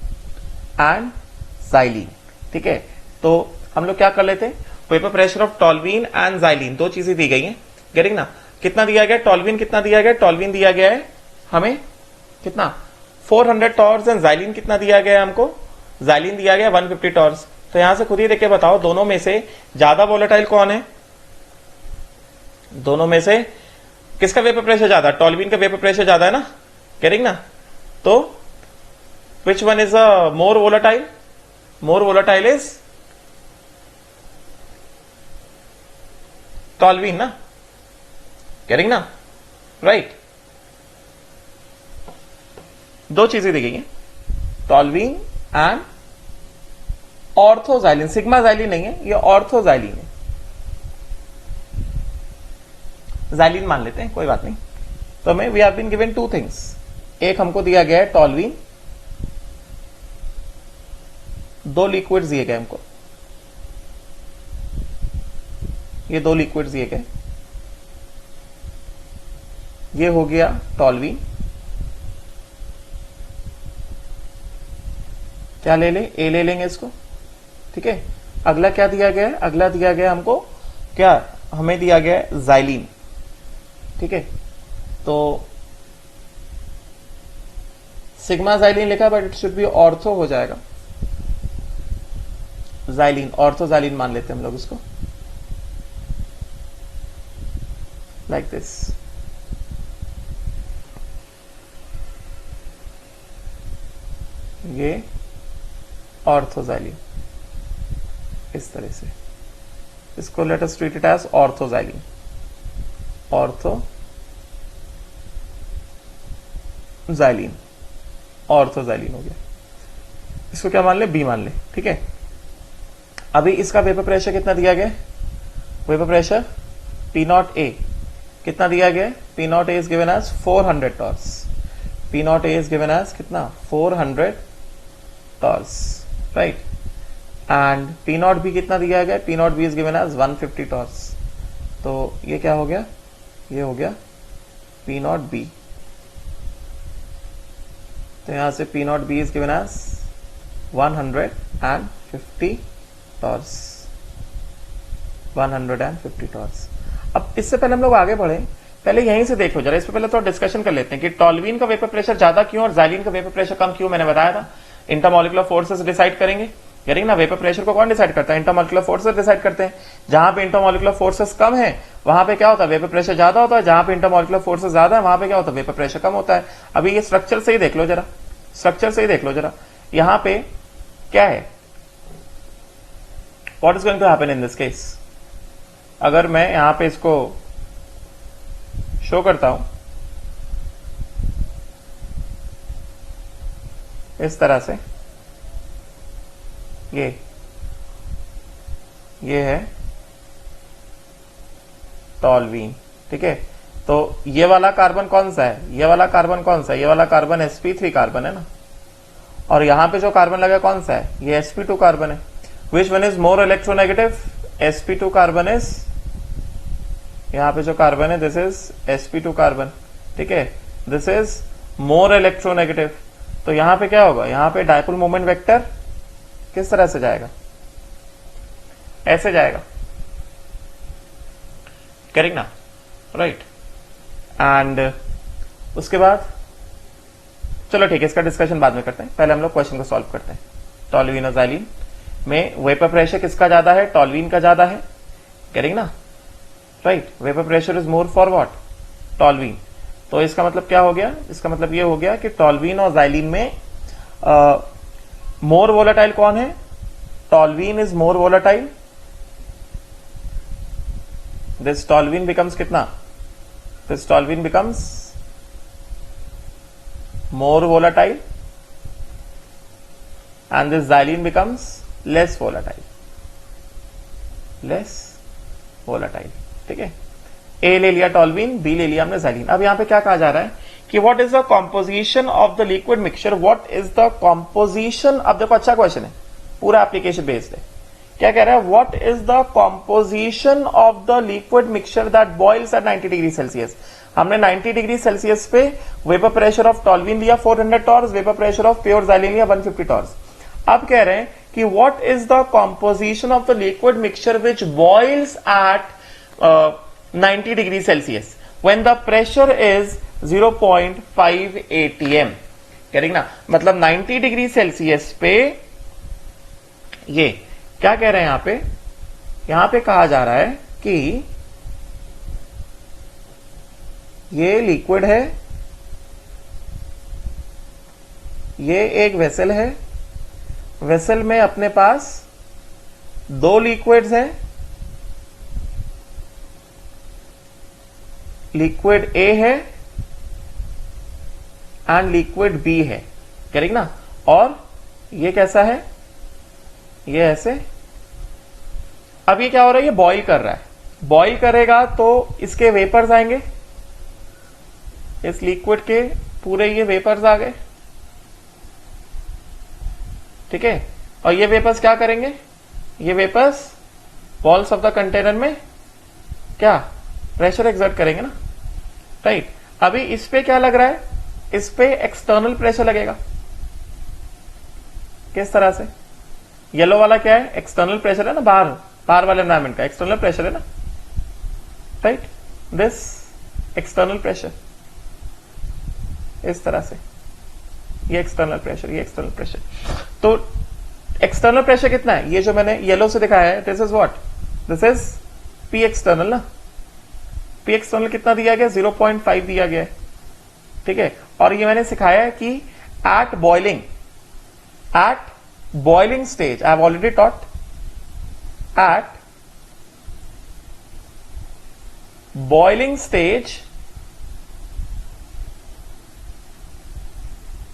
and xylene, ठीक है। तो हम लोग क्या कर लेते हैं, vapour pressure of toluene and xylene, दो चीजें दी गई हैं, गेटिंग ना। कितना दिया गया, टॉल्वीन कितना दिया गया, टॉल्वीन दिया गया है हमें कितना 400 टॉर्स एंड xylene कितना दिया गया है हमको, xylene दिया गया 150 टॉर्स। तो यहां से खुद ही देख के बताओ दोनों में से ज्यादा वोलेटाइल कौन है, दोनों में से किसका वेपर प्रेशर ज्यादा, टॉल्वीन का वेपर प्रेशर ज्यादा है ना, गेटिंग ना। तो which one is a more volatile, more volatile is toluene ना, गेटिंग ना, राइट। दो चीजें दी गई हैं, toluene and ortho xylene, sigma xylene नहीं है ये, ऑर्थोजाइलिन है, जाइलिन मान लेते हैं, कोई बात नहीं। तो हमें we have been given two things, एक हमको दिया गया है टॉल्वीन, दो लिक्विड्स दिए गए हमको, ये दो लिक्विड्स दिए गए, ये हो गया टॉल्यूइन, क्या ले ले, ए ले लेंगे इसको, ठीक है। अगला क्या दिया गया है, अगला दिया गया हमको क्या, हमें दिया गया है जाइलिन, ठीक है। तो सिग्मा जाइलिन लिखा है but it should be ortho हो जाएगा, जाइलिन, ऑर्थो जाइलिन मान लेते हैं हम लोग इसको, लाइक दिस। ये ऑर्थोजाइलिन इस तरह से, इसको let us treat it as orthoxylene, orthoxylene, orthoxylene हो गया। इसको क्या मान ले, बी मान ले, ठीक है। अभी इसका वेपर प्रेशर कितना दिया गया, vapour pressure P not A कितना दिया गया, P not A is given as 400 torrs, P not A is given as कितना 400 torrs, right. And P not B कितना दिया गया, P not B is given as 150 torrs. तो ये क्या हो गया, ये हो गया पी नॉट बी, तो यहां से P not B is given as 150 torrs, 150 torrs. अब इससे पहले हम लोग आगे बढ़े, पहले यहीं से देखो जरा, इस पे पहले तो डिस्कशन कर लेते हैं कि टॉल्यूइन का वेपर प्रेशर ज्यादा क्यों और जाइलिन का वेपर प्रेशर कम क्यों। मैंने बताया था इंटरमॉलिक्यूलर फोर्सेस डिसाइड करेंगे, यानी ना वेपर प्रेशर को कौन डिसाइड करता है, इंटरमॉलिक्यूलर फोर्सेस डिसाइड करते हैं। जहां पे इंटरमॉलिक्यूलर फोर्सेस कम है वहां पे क्या होता है, वेपर प्रेशर ज्यादा होता है, जहां पे इंटरमॉलिक्यूलर फोर्सेस ज्यादा है वहां पे क्या होता है, वेपर प्रेशर कम होता है। अभी ये स्ट्रक्चर से ही देख लो जरा, स्ट्रक्चर से ही देख लो जरा, यहां पे क्या है, what is going to happen in this case. अगर मैं यहां पे इसको शो करता हूं इस तरह से, ये है टॉल्यूइन, ठीक है। तो ये वाला कार्बन कौन सा है, ये वाला कार्बन कौन सा है, ये वाला कार्बन sp3 कार्बन है ना, और यहां पे जो कार्बन लगा कौन सा है, ये sp2 कार्बन है। विच one is more electronegative, sp2 carbon is, यहां पे जो कार्बन है दिस इज sp2 कार्बन, ठीक है, दिस इज मोर इलेक्ट्रोनेगेटिव। तो यहां पे क्या होगा, यहां पे डायपोल मोमेंट वेक्टर किस तरह से जाएगा, ऐसे जाएगा, करेक्ट ना, राइट। एंड उसके बाद चलो ठीक है, इसका डिस्कशन बाद में करते हैं, पहले हम लोग क्वेश्चन को सॉल्व करते हैं। टॉल्यूइन और जाइलिन में वेपर प्रेशर किसका ज्यादा है, टॉल्यूइन का ज्यादा है, करेक्ट ना, right. Vapour pressure is more for what, toluene. तो इसका मतलब क्या हो गया, इसका मतलब ये हो गया कि टॉल्यूइन और जाइलिन में मोर वोलेटाइल कौन है, toluene is more volatile, this toluene becomes कितना, this toluene becomes more volatile and this xylene becomes less volatile, less volatile, ठीक है। A ले लिया टॉल्यूइन, B ले लिया हमने जाइलिन। अब यहां पे क्या कहा जा रहा है कि what is the composition of the liquid mixture, what is the composition. अब देखो अच्छा क्वेश्चन है, पूरा एप्लीकेशन बेस्ड है। क्या कह रहा है, what is the composition of the liquid mixture that boils at 90 degree Celsius. हमने 90 डिग्री सेल्सियस पे वेपर प्रेशर ऑफ टॉल्यूइन लिया 400 torrs, vapour pressure of pure xylene लिया 150 टॉर्स। अब कह रहे हैं कि what is the composition of the liquid mixture which boils at 90 degree Celsius when the pressure is 0.5 atm, correct ना। मतलब 90 डिग्री सेल्सियस पे ये क्या कह रहे हैं, यहां पे कहा जा रहा है कि ये लिक्विड है, ये एक वेसल है, वेसल में अपने पास दो लिक्विड्स हैं, लिक्विड ए है एंड लिक्विड बी है, करेक्ट ना। और ये कैसा है, ये ऐसे। अब ये क्या हो रहा है, ये बॉईल कर रहा है, बॉईल करेगा तो इसके वेपर्स आएंगे, इस लिक्विड के पूरे ये वेपर्स आ गए, ठीक है। और ये वेपर्स क्या करेंगे, ये vapours walls of the container में क्या प्रेशर एक्सर्ट करेंगे ना, राइट। अभी इस पे क्या लग रहा है, इस पे एक्सटर्नल प्रेशर लगेगा। किस तरह से, येलो वाला क्या है, एक्सटर्नल प्रेशर है ना, बाहर बाहर वाले एनवायरमेंट का एक्सटर्नल प्रेशर है ना, राइट। दिस एक्सटर्नल प्रेशर, इस तरह से ये एक्सटर्नल प्रेशर, ये एक्सटर्नल प्रेशर। तो एक्सटर्नल प्रेशर कितना है, ये जो मैंने येलो से दिखाया है, this is what, this is P external ना। पी एक्सटर्नल कितना दिया गया, 0.5 दिया गया है, ठीक है। और ये मैंने सिखाया है कि at boiling stage, I have already taught, at boiling stage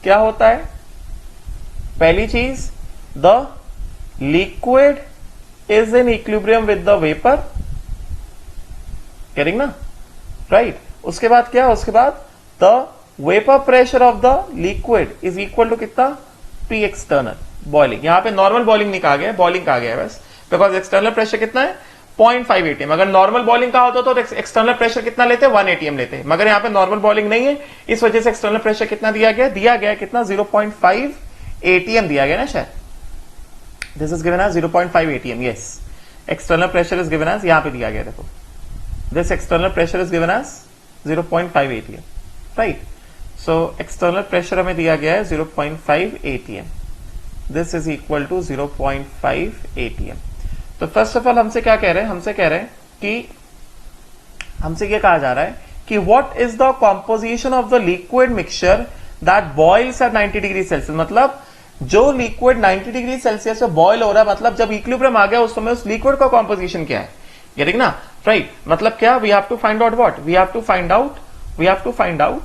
क्या होता है, पहली चीज the liquid is in equilibrium with the vapour, correct ना, राइट। उसके बाद क्या, उसके बाद the vapour pressure of the liquid is equal to कितना, पी एक्सटर्नल, बॉइलिंग। यहां पे नॉर्मल बॉइलिंग नहीं कहा गया, बॉइलिंग कहा गया है बस, बिकॉज एक्सटर्नल प्रेशर कितना है 0.5 ATM। अगर नॉर्मल बॉइलिंग का होता तो एक्सटर्नल प्रेशर कितना लेते, 1 ATM लेते, मगर यहां पे नॉर्मल बॉइलिंग नहीं है, इस वजह से एक्सटर्नल प्रेशर कितना दिया गया कितना, 0.5 ATM दिया गया ना शायद, this is given as 0.5 ATM, yes. External pressure is given as, यहां पे दिया गया, देखो this external pressure is given as 0.5 ATM, right? So external pressure हमें दिया गया है 0.5 ATM, this is equal to 0.5 ATM। तो फर्स्ट ऑफ ऑल हमसे क्या कह रहे हैं, हमसे कह रहे हैं कि हमसे ये कहा जा रहा है कि what is the composition of the liquid mixture that boils at 90 degree Celsius. मतलब जो लिक्विड 90 डिग्री सेल्सियस से बॉयल हो रहा है, मतलब जब इक्विलिब्रियम आ गया उस समय उस लिक्विड का कॉम्पोजिशन क्या है, ये देख ना, राइट। मतलब क्या, we have to find out what, we have to find out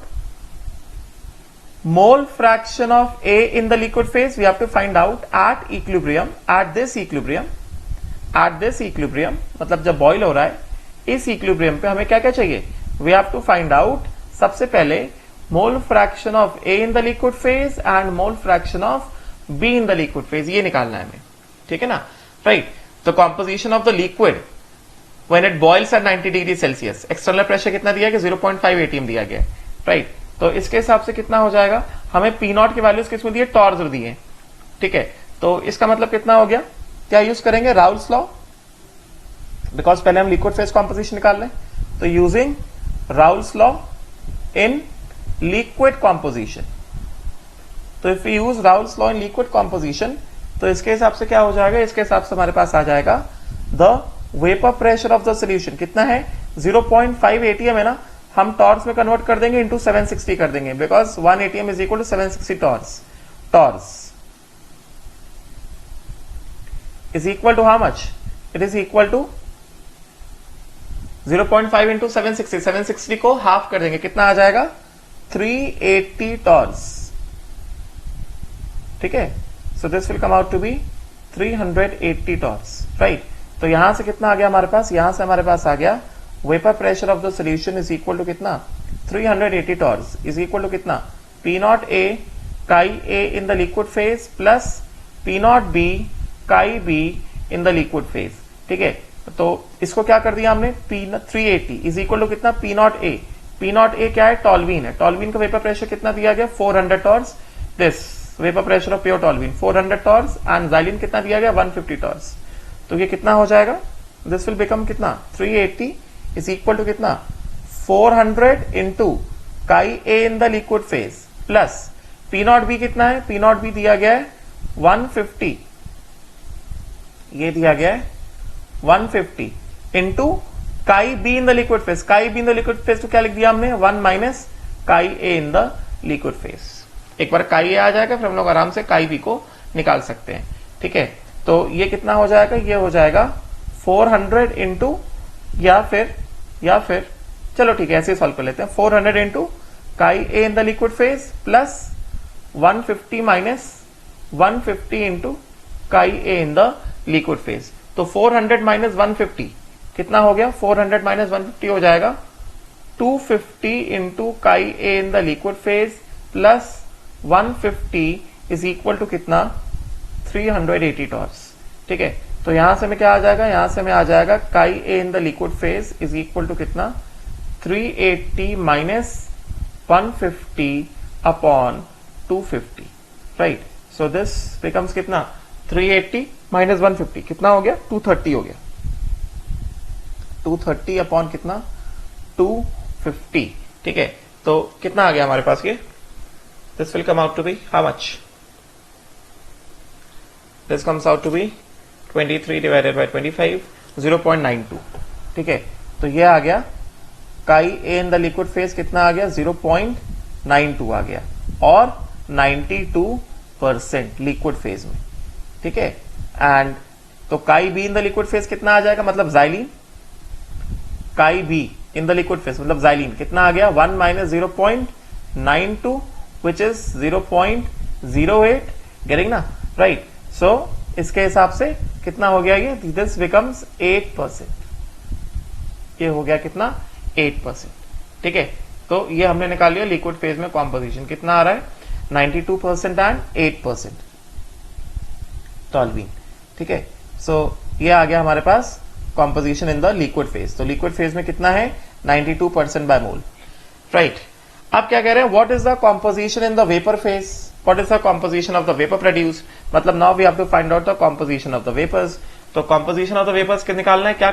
mole fraction of A in the liquid phase, we have to find out at equilibrium, at this equilibrium, मतलब जब boil हो रहा है इस equilibrium पे हमें क्या क्या चाहिए, we have to find out सबसे पहले mole fraction of A in the liquid phase and mole fraction of B in the liquid phase, ये निकालना है हमें, ठीक है ना, राइट। तो composition of the liquid when it boils at 90 degree Celsius, external pressure कितना दिया गया, 0.5 ATM दिया गया, राइट। तो इसके हिसाब से कितना हो जाएगा, हमें पी नॉट की वैल्यूज किसमें दिए, टॉर्स दिए, ठीक है। तो इसका मतलब कितना हो गया, क्या यूज करेंगे, राउल्स लॉ, बिकॉज पहले हम लिक्विड फेज कॉम्पोजिशन निकाल लें, तो using Raoult's law in liquid composition. तो if you use Raoult's law in liquid composition, तो इसके हिसाब से क्या हो जाएगा, इसके हिसाब से हमारे पास आ जाएगा the vapour pressure of the solution कितना है, 0.5 ATM है ना, हम टॉर्स में कन्वर्ट कर देंगे, इंटू 760 कर देंगे, because 1 ATM is equal to 760 torrs is equal to how much, it is equal to 0.5 into 760, 760 को हाफ कर देंगे, कितना आ जाएगा, 380 टॉर्स, ठीक है। So this will come out to be 380 torrs, right. तो यहां से कितना आ गया हमारे पास, यहां से हमारे पास आ गया vapour pressure of the solution is equal to कितना, 380 टॉर्स इज इक्वल टू कितना, P not A chi A in the liquid phase plus P not B chi B in the liquid phase, ठीक है। तो इसको क्या कर दिया हमने, पी 380 इज इक्वल टू कितना, P not A, P not A क्या है, टॉल्वीन है, टॉल्वीन का वेपर प्रेशर कितना दिया गया, 400 torrs, this vapour pressure of pure toluene 400 torrs, and xylene कितना दिया गया, 150 टॉर्स। तो ये कितना हो जाएगा, दिस विल बिकम कितना, 380 इज इक्वल टू कितना, 400 into chi A in the liquid phase plus P not B कितना है, पी नॉट बी दिया गया है 150, ये दिया गया है 150 into chi B in the liquid phase, chi B in the liquid phase तो क्या लिख दिया हमने, 1 minus chi A in the liquid phase. एक बार काई ए आ जाएगा फिर हम लोग आराम से काई बी को निकाल सकते हैं, ठीक है। तो ये कितना हो जाएगा, ये हो जाएगा 400 इंटू या फिर चलो ठीक है ऐसे सॉल्व कर लेते हैं, 400 into chi A in the liquid phase plus 150 minus 150 into chi A in the liquid phase. तो 400 माइनस 150 कितना हो गया, 400 माइनस 150 हो जाएगा 250 into chi A in the liquid phase plus 150 is equal to कितना, 380 टॉर्स। ठीक है, तो यहां से में क्या आ जाएगा, यहां से में आ जाएगा chi A in the liquid phase is equal to कितना 380 minus 150 upon 250, right. So this becomes कितना 380 माइनस 150 कितना हो गया 230 हो गया, 230 अपॉन कितना 250। ठीक है, तो कितना आ गया हमारे पास ये, this will come out to be how much, this comes out to be 23 divided by 25 0.92। ठीक है, तो ये आ गया chi A in the liquid phase कितना आ गया 0.92 आ गया और 92% लिक्विड फेज में। ठीक है, एंड तो काई B in the liquid phase कितना आ जाएगा, मतलब जाइलिन, काई B in the liquid phase मतलब जाइलिन कितना आ गया 1 माइनस 0.92 विच इज 0.08, गेटिंग ना, राइट। सो इसके हिसाब से कितना हो गया ये, दिस बिकम्स 8%, ये हो गया कितना 8%। ठीक है, तो ये हमने निकाल लिया लिक्विड फेज में कॉम्पोजिशन कितना आ रहा है 92% एंड 8% टॉल्यूइन। ठीक है, सो ये आ गया हमारे पास composition in the liquid phase. तो लिक्विड फेज में कितना है 92% बाय मोल, राइट। अब क्या कह रहे हैं, what is the composition in the vapour phase, what is the composition of the vapour produce, मतलब now we have to find out the composition of the vapours. तो कॉम्पोजिशन ऑफ द वेपर्स के निकालना है, क्या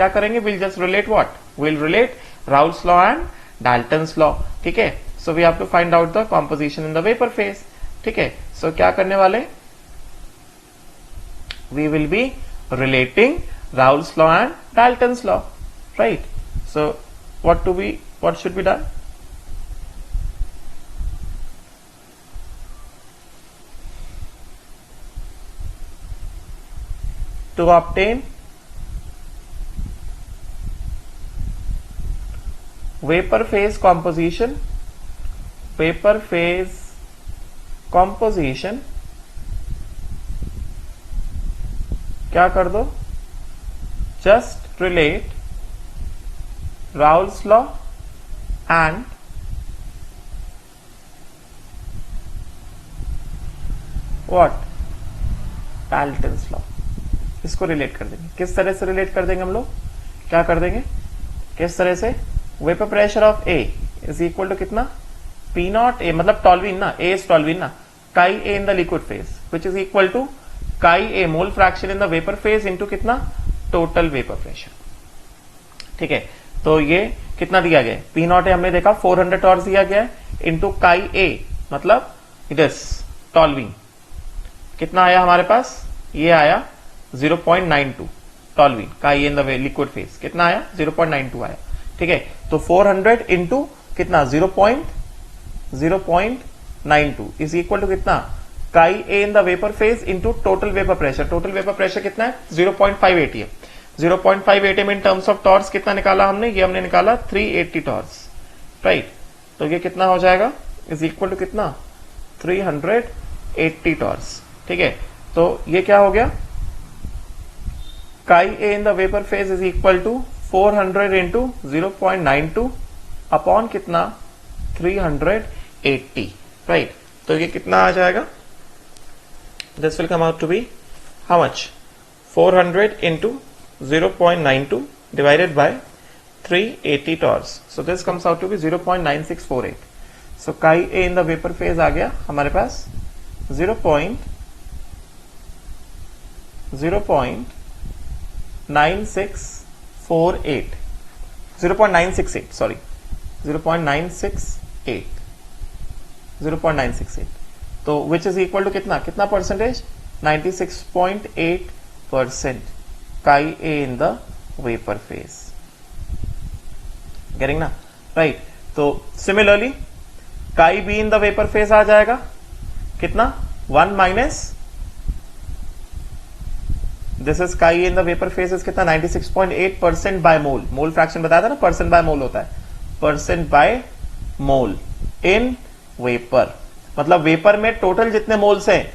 करेंगे, will just relate what, will relate Raoult's law and Dalton's law. ठीक है, so we have to find out the composition in the vapour phase. ठीक है, सो क्या करने वाले, we will be relating Raoult's law and Dalton's law, right? So what should be done? To obtain vapor phase composition, क्या कर दो, just relate Raoult's law and what Dalton's law, इसको relate कर देंगे। किस तरह से रिलेट कर देंगे हम लोग, क्या कर देंगे, किस तरह से, vapour pressure of A is equal to कितना पी नॉट ए, मतलब टॉल्यूइन ना, ए इज टॉल्यूइन ना, chi A in the liquid phase which is equal to chi A mole fraction in the vapour phase into कितना total vapour pressure. ठीक है, तो ये कितना दिया गया, पी नॉट ए हमने देखा 400 टॉर्स दिया गया है इंटू काई ए मतलब इट इज टॉल्यूइन, कितना आया हमारे पास, ये आया 0.92 टॉल्यूइन काई इन द लिक्विड फेज कितना आया 0.92 आया। ठीक है, तो 400 इंटू कितना 0.92 इज इक्वल टू कितना chi A in the vapour phase into total vapour pressure, total vapour pressure कितना है 0.5 atm, 0.5 atm in terms of torrs कितना निकाला हमने, ये हमने निकाला 380 टॉर्स, राइट। तो ये कितना हो जाएगा इज इक्वल टू कितना 380 टॉर्स। ठीक है, तो ये क्या हो गया, chi A in the vapour phase is equal to 400 into 0.92 upon कितना 380, राइट। तो ये कितना आ जाएगा, this will come out to be how much, 400 into 0.92 divided by 380 torrs, so this comes out to be 0.9648। so chi a in the vapor phase आ गया हमारे पास 0.968 sorry 0.968 तो which is equal to कितना percentage 96.8% chi A in the vapour phase, getting ना, right. तो similarly chi B in the vapour phase आ जाएगा कितना 1 minus this is chi in the vapour phase is कितना 96.8% बाय मोल, मोल फ्रैक्शन बताया था ना, परसेंट बाय मोल होता है, percent by mole in vapour, मतलब वेपर में टोटल जितने मोल्स हैं,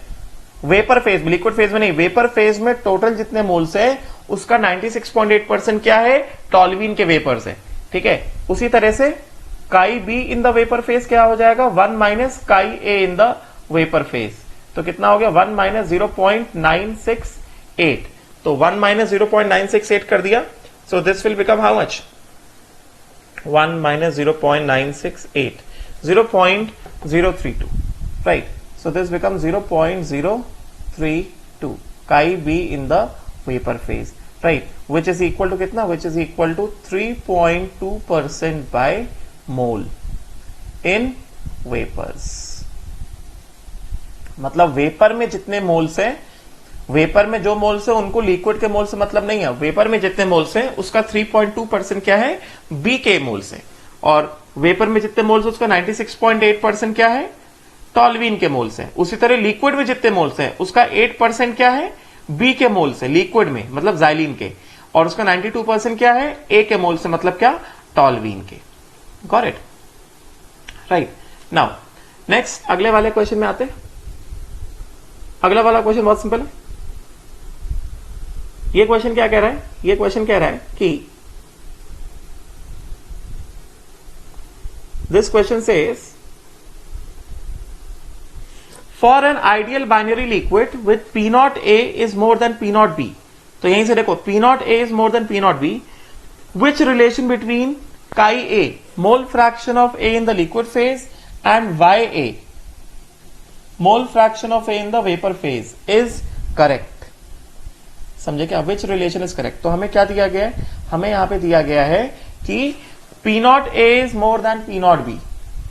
वेपर फेज में, लिक्विड फेज में नहीं, वेपर फेज में टोटल जितने मोल्स है उसका 96.8% क्या है टॉल्यूइन के वेपर्स है। ठीक है, उसी तरह से काई B in the vapour phase क्या हो जाएगा 1 minus chi A in the vapour phase, तो कितना हो गया 1 माइनस 0.968, तो 1 माइनस 0.968 कर दिया, सो this will become how much 1 minus 0.968 0.032, right, so this become 0.032 chi b in the vapor phase, right, which is equal to कितना, which is equal to 3.2% by mole in vapors. मतलब vapour में जितने moles हैं, vapour में जो moles है उनको liquid के मोल से मतलब नहीं है, वेपर में जितने मोल्स हैं उसका 3.2% क्या है, बी के मोल्स है, और वेपर में जितने मोल्स उसका 96.8% क्या है, टॉल्वीन के मोल्स है। उसी तरह लिक्विड में जितने मोल्स हैं उसका 8% क्या है, बी के मोल्स है लिक्विड में, मतलब जाइलिन के, और उसका 92% क्या है, ए के मोल्स है, मतलब क्या, टॉल्वीन के। Got it, right. Now next अगले वाले क्वेश्चन में आते हैं। अगला वाला क्वेश्चन बहुत सिंपल है। ये क्वेश्चन क्या कह रहा है, ये क्वेश्चन कह रहा है कि this question says for an ideal binary liquid with P naught A is more than P naught B, तो यहीं से देखो P naught A is more than P naught B, which relation between chi A, mole fraction of A in the liquid phase, and Ya, mole fraction of A in the vapor phase is correct? समझे क्या, which relation is correct? तो हमें क्या दिया गया है, हमें यहां पे दिया गया है कि P naught A is more than P naught B।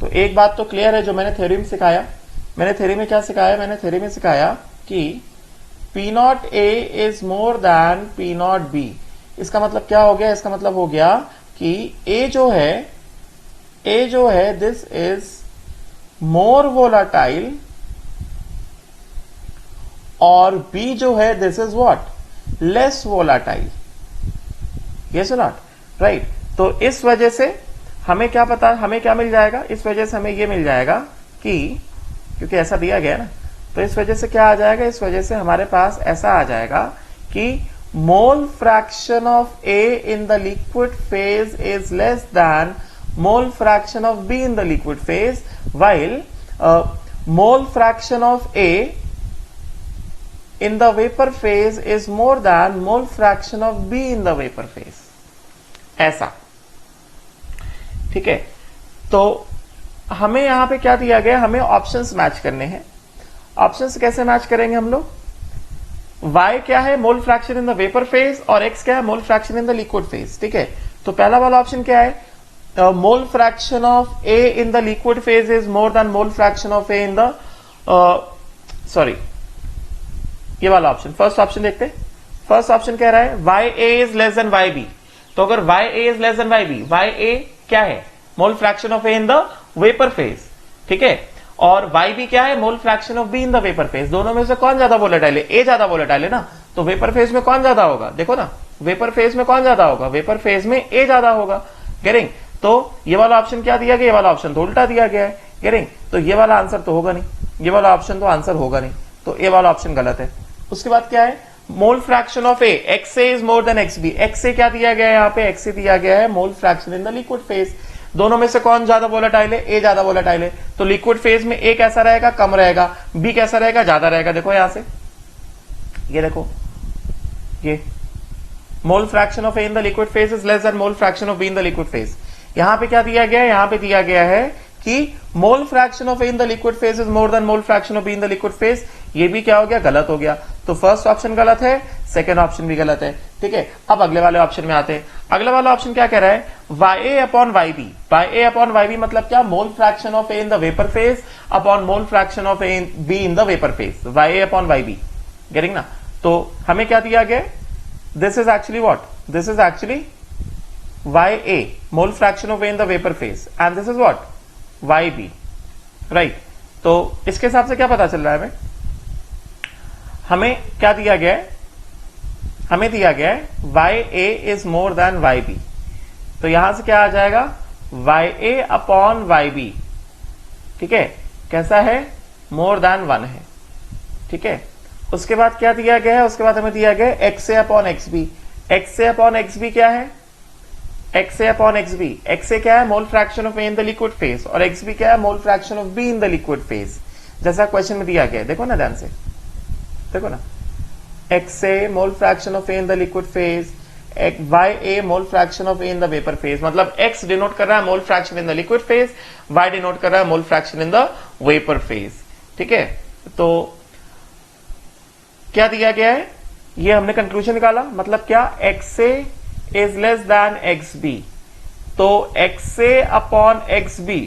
तो एक बात तो क्लियर है, जो मैंने थ्योरी में सिखाया, मैंने थ्योरी में क्या सिखाया, मैंने थ्योरी में सिखाया कि P naught A is more than P naught B। इसका मतलब क्या हो गया, इसका मतलब हो गया कि A जो है दिस इज मोर वोलाटाइल, और B जो है this is what, less volatile. Yes और नॉट, राइट। तो इस वजह से हमें क्या पता, हमें क्या मिल जाएगा, इस वजह से हमें ये मिल जाएगा कि, क्योंकि ऐसा दिया गया ना, तो इस वजह से क्या आ जाएगा, इस वजह से हमारे पास ऐसा आ जाएगा कि मोल fraction of A in the liquid phase is less than mole fraction of B in the liquid phase, while mole fraction of A in the vapour phase is more than mole fraction of B in the vapour phase, ऐसा, ठीक है। तो हमें यहां पे क्या दिया गया, हमें ऑप्शंस मैच करने हैं। ऑप्शंस कैसे मैच करेंगे हम लोग, y क्या है, mole fraction in the vapour phase, और x क्या है, mole fraction in the liquid phase, ठीक है। तो पहला वाला ऑप्शन क्या है, mole fraction of a in the liquid phase is more than mole fraction of a in the, sorry, ये वाला ऑप्शन, फर्स्ट ऑप्शन देखते हैं। फर्स्ट ऑप्शन कह रहा है ya is less than yb, तो अगर ya is less than yb, ya क्या है, mole fraction of a in the vapour phase, ठीक है, और yb क्या है, mole fraction of b in the vapour phase. दोनों में से कौन ज्यादा वोलेटाइल है, a ज्यादा वोलेटाइल है ना, तो वेपर फेज में कौन ज्यादा होगा, देखो ना, वेपर फेज में कौन ज्यादा होगा, वेपर फेज में a ज्यादा होगा। गेटिंग, तो ये वाला ऑप्शन क्या दिया गया, ये वाला ऑप्शन तो उल्टा दिया गया है। गेटिंग, तो ये वाला आंसर तो होगा नहीं, ये वाला ऑप्शन तो आंसर होगा नहीं, तो ये वाला ऑप्शन गलत है। उसके बाद क्या है, mole fraction of A, XA is more than XB। XA क्या दिया गया है यहाँ पे, XA दिया गया है mole fraction in the liquid phase. दोनों में से कौन ज्यादा वोलेटाइल है, ए ज्यादा वोलेटाइल है, तो लिक्विड फेज में ए कैसा रहेगा, कम रहेगा, बी कैसा रहेगा, ज्यादा रहेगा। देखो यहां से, ये देखो, ये mole fraction of A in the liquid phase is less than mole fraction of B in the liquid phase. यहां पे क्या दिया गया है, यहां पे दिया गया है कि मोल fraction of A in the liquid phase is more than mole fraction of B in the liquid phase. ये भी क्या हो गया, गलत हो गया। तो फर्स्ट ऑप्शन गलत है, सेकंड ऑप्शन भी गलत है, ठीक है। अब अगले वाले ऑप्शन में आते हैं। अगला वाला ऑप्शन क्या कह रहा है, YA upon YB। YA upon YB मतलब क्या, मोल fraction of A in the vapour phase upon mole fraction of A B in the vapour phase, YA upon YB। Getting ना, तो हमें क्या दिया गया, this is actually what, this is actually YA, mole fraction of A in the vapour phase, and this is what, YB, right. तो इसके हिसाब से क्या पता चल रहा है हमें क्या दिया गया है, हमें दिया गया है YA is more than YB। तो यहां से क्या आ जाएगा, YA अपॉन YB, ठीक है, कैसा है, मोर देन 1 है, ठीक है। उसके बाद क्या दिया गया है, उसके बाद हमें दिया गया है XA upon XB। XA upon XB क्या है, XA अपॉन XB, XA क्या है, mole fraction of A in the liquid phase, और XB क्या है, mole fraction of B in the liquid phase. जैसा क्वेश्चन में दिया गया है, देखो ना ध्यान से, देखो ना, XA mole fraction of A in the liquid phase, YA mole fraction of A in the vapour phase, मतलब X डिनोट कर रहा है mole fraction in the liquid phase, Y denote कर रहा है mole fraction in the vapour phase. ठीक है, तो क्या दिया गया है, ये हमने कंक्लूजन निकाला, मतलब क्या, XA is less than XB, तो XA अपॉन XB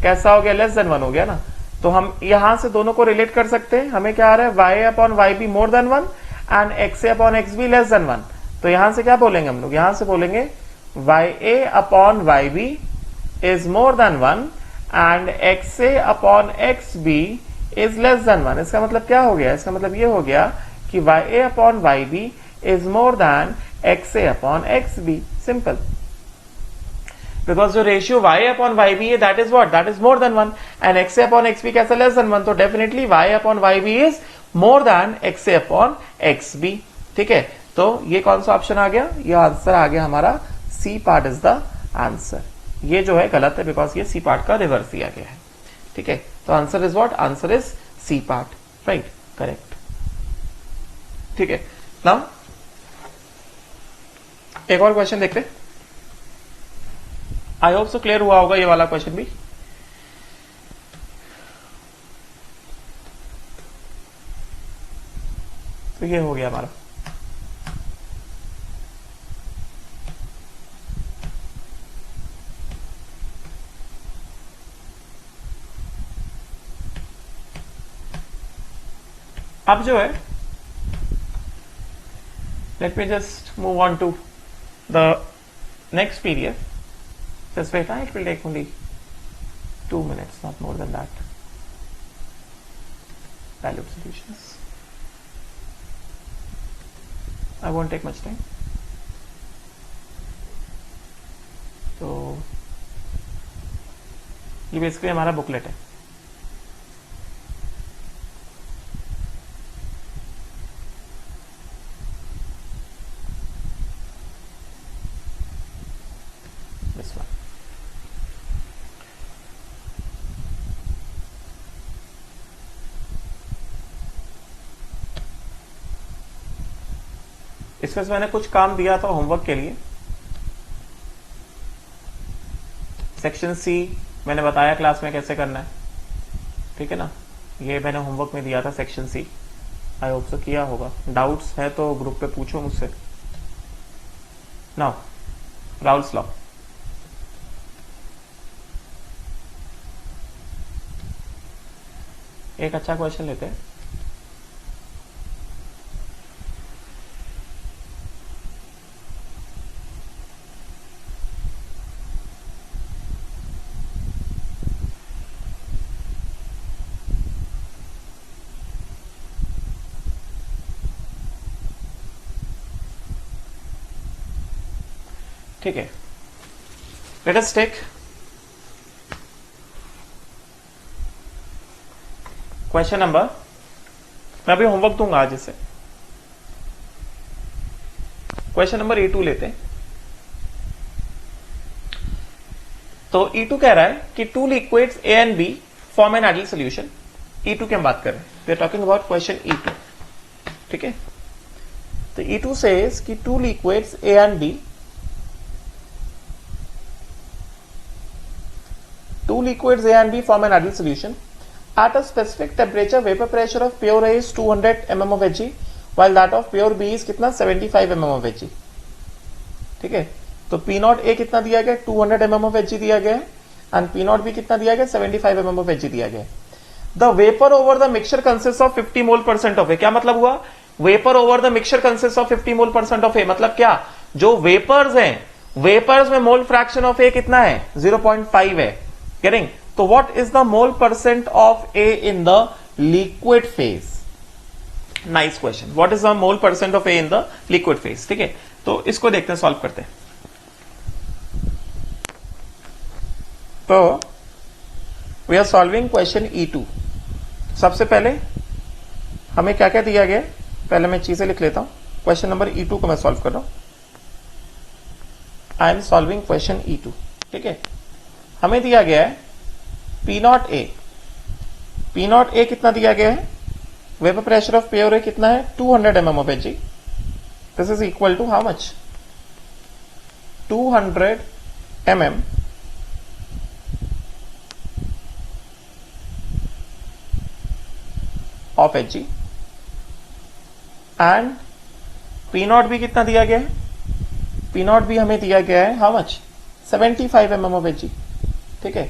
कैसा हो गया, लेस देन 1 हो गया ना। तो हम यहां से दोनों को रिलेट कर सकते हैं, हमें क्या आ रहा है, YA upon YB more than 1 and XA upon XB less than 1। तो यहां से क्या बोलेंगे हम लोग, यहां से बोलेंगे YA upon YB is more than 1 and XA upon XB is less than 1। इसका मतलब क्या हो गया, इसका मतलब ये हो गया कि YA upon YB is more than XA upon XB, simple. Because जो रेशियो YA अपॉन YB है that is what, that is more than 1 and XA upon XB कैसा, लेस देन 1, तो definitely YA upon YB is more than XA upon XB। ठीक है, तो ये कौन सा ऑप्शन आ गया, ये आंसर आ गया हमारा, C part is the answer. ये जो है गलत है बिकॉज ये सी पार्ट का रिवर्स दिया गया है। ठीक है, तो answer is what, answer is C part, right, correct. ठीक है, नाउ एक और क्वेश्चन देखते हैं, आई होप सो क्लियर हुआ होगा ये वाला क्वेश्चन भी। तो ये हो गया हमारा, अब जो है, let me just move on to the next PDF. Just wait, it will take only 2 minutes, not more than that. Value solutions. I won't take much time. तो ये बेसिकली हमारा बुकलेट है। इसमें मैंने कुछ काम दिया था होमवर्क के लिए। सेक्शन सी मैंने बताया क्लास में कैसे करना है, ठीक है ना, ये मैंने होमवर्क में दिया था सेक्शन सी, आई होप सो किया होगा। डाउट्स है तो ग्रुप पे पूछो मुझसे। नाउ राउल्स लॉ, एक अच्छा क्वेश्चन लेते हैं। ठीक है, let us take question number, मैं अभी होमवर्क दूंगा आज इसे। क्वेश्चन नंबर E2 लेते हैं। तो E2 कह रहा है कि two liquids A and B form an ideal solution. E2 की हम बात कर रहे हैं, we are talking about question E2, ठीक है। तो E2 सेज कि two liquids A and B, two liquids A and B form an ideal solution. At a specific temperature, vapor pressure of pure A is 200 mm of Hg, while that of pure B is कितना 75 mm of Hg, ठीक है। तो P naught A कितना दिया गया, 200 mm of Hg दिया गया है, एंड P नॉट B कितना दिया गया, 75 mm of Hg दिया गया है। The vapour over the mixture consist of 50 mole percent of A, क्या मतलब हुआ, vapour over the mixture consist of 50 mole percent of A, मतलब क्या, जो वेपर्स हैं, वेपर्स में मोल फ्रैक्शन ऑफ ए कितना है, 0.5 है, getting? तो what is the mole percent of A in the liquid phase? Nice question. What is the mole percent of A in the liquid phase? ठीक है, तो इसको देखते हैं, सॉल्व करते हैं। तो we are solving question E2। सबसे पहले हमें क्या क्या दिया गया, पहले मैं चीजें लिख लेता हूं। क्वेश्चन नंबर E2 को मैं सॉल्व कर रहा हूं। I am solving question E2, ठीक है। हमें दिया गया है P naught A P not A कितना दिया गया है, vapour pressure of pure A कितना है 200 mm of Hg. This is equal to how much 200 mm of Hg and P naught भी कितना दिया गया है, पी नॉट भी हमें दिया गया है how much 75 mm of Hg. ठीक है,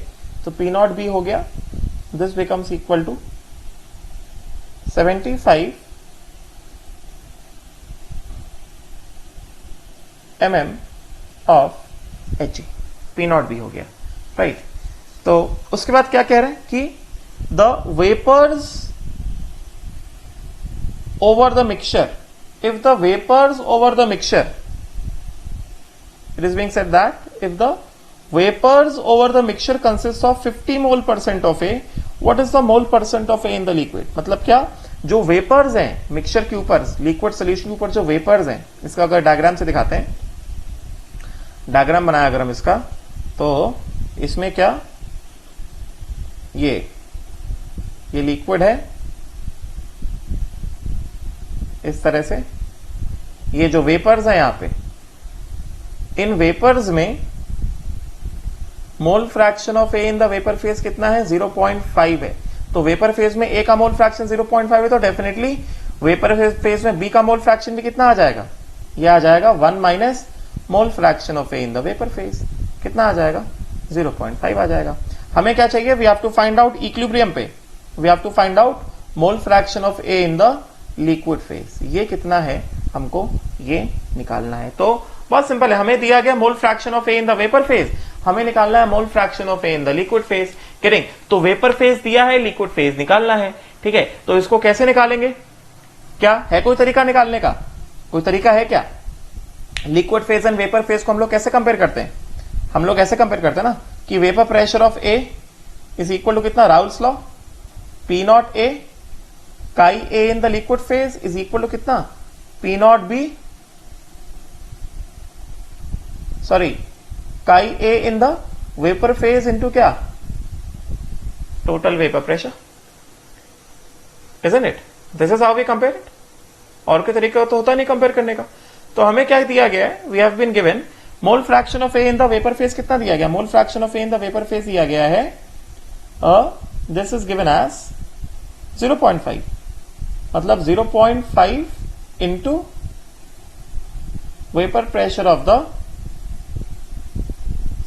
तो पी नॉट भी हो गया, this becomes equal to 75 mm of Hg. P naught भी हो गया, राइट. तो उसके बाद क्या कह रहे हैं कि the vapours over the mixture, if the vapors over the mixture, it is being said that if the vapors over the mixture consists of 50 mole percent of A, what is the mole percent of A in the liquid? मतलब क्या, जो vapours हैं mixture के ऊपर, liquid solution के ऊपर जो vapours हैं, इसका अगर डायग्राम से दिखाते हैं, डायग्राम बनाया अगर हम इसका, तो इसमें क्या, ये लिक्विड है इस तरह से, ये जो वेपर्स हैं यहां पे, इन वेपर्स में मोल fraction of A in the vapour phase कितना है 0.5 है. तो वेपर फेज में ए का मोल फ्रैक्शन 0.5 है, तो डेफिनेटली वेपर फेज में बी का मोल फ्रैक्शन भी कितना आ जाएगा, ये आ जाएगा 1 minus mole fraction of A in the vapour phase. कितना आ जाएगा 0.5 आ जाएगा. हमें क्या चाहिए, we have to find out equilibrium पे, we have to find out mole fraction of A in the liquid phase. ये कितना है हमको ये निकालना है. तो बहुत सिंपल है, हमें दिया गया mole fraction of A in the vapour phase, हमें निकालना है mole fraction of A in the liquid phase. Kidding, तो वेपर फेज दिया है, लिक्विड फेज निकालना है. ठीक है, तो इसको कैसे निकालेंगे, क्या है कोई तरीका निकालने का, कोई तरीका है क्या? Liquid phase and vapour phase को हम लोग कैसे कंपेयर करते हैं, हम लोग ऐसे कंपेयर करते हैं ना कि vapour pressure of A is equal to कितना, Raoult's law, P not A chi A in the liquid phase is equal to कितना, P not B, sorry chi A in the vapour phase into क्या, total vapour pressure. Isn't it? This is how we compare it. और कोई तरीका तो होता नहीं compare करने का. तो हमें क्या दिया गया है, we have been given mole fraction of A in the vapour phase कितना दिया गया, mole fraction of A in the vapour phase दिया गया है, दिस इज गिवन एज 0.5, मतलब 0.5 into vapour pressure of the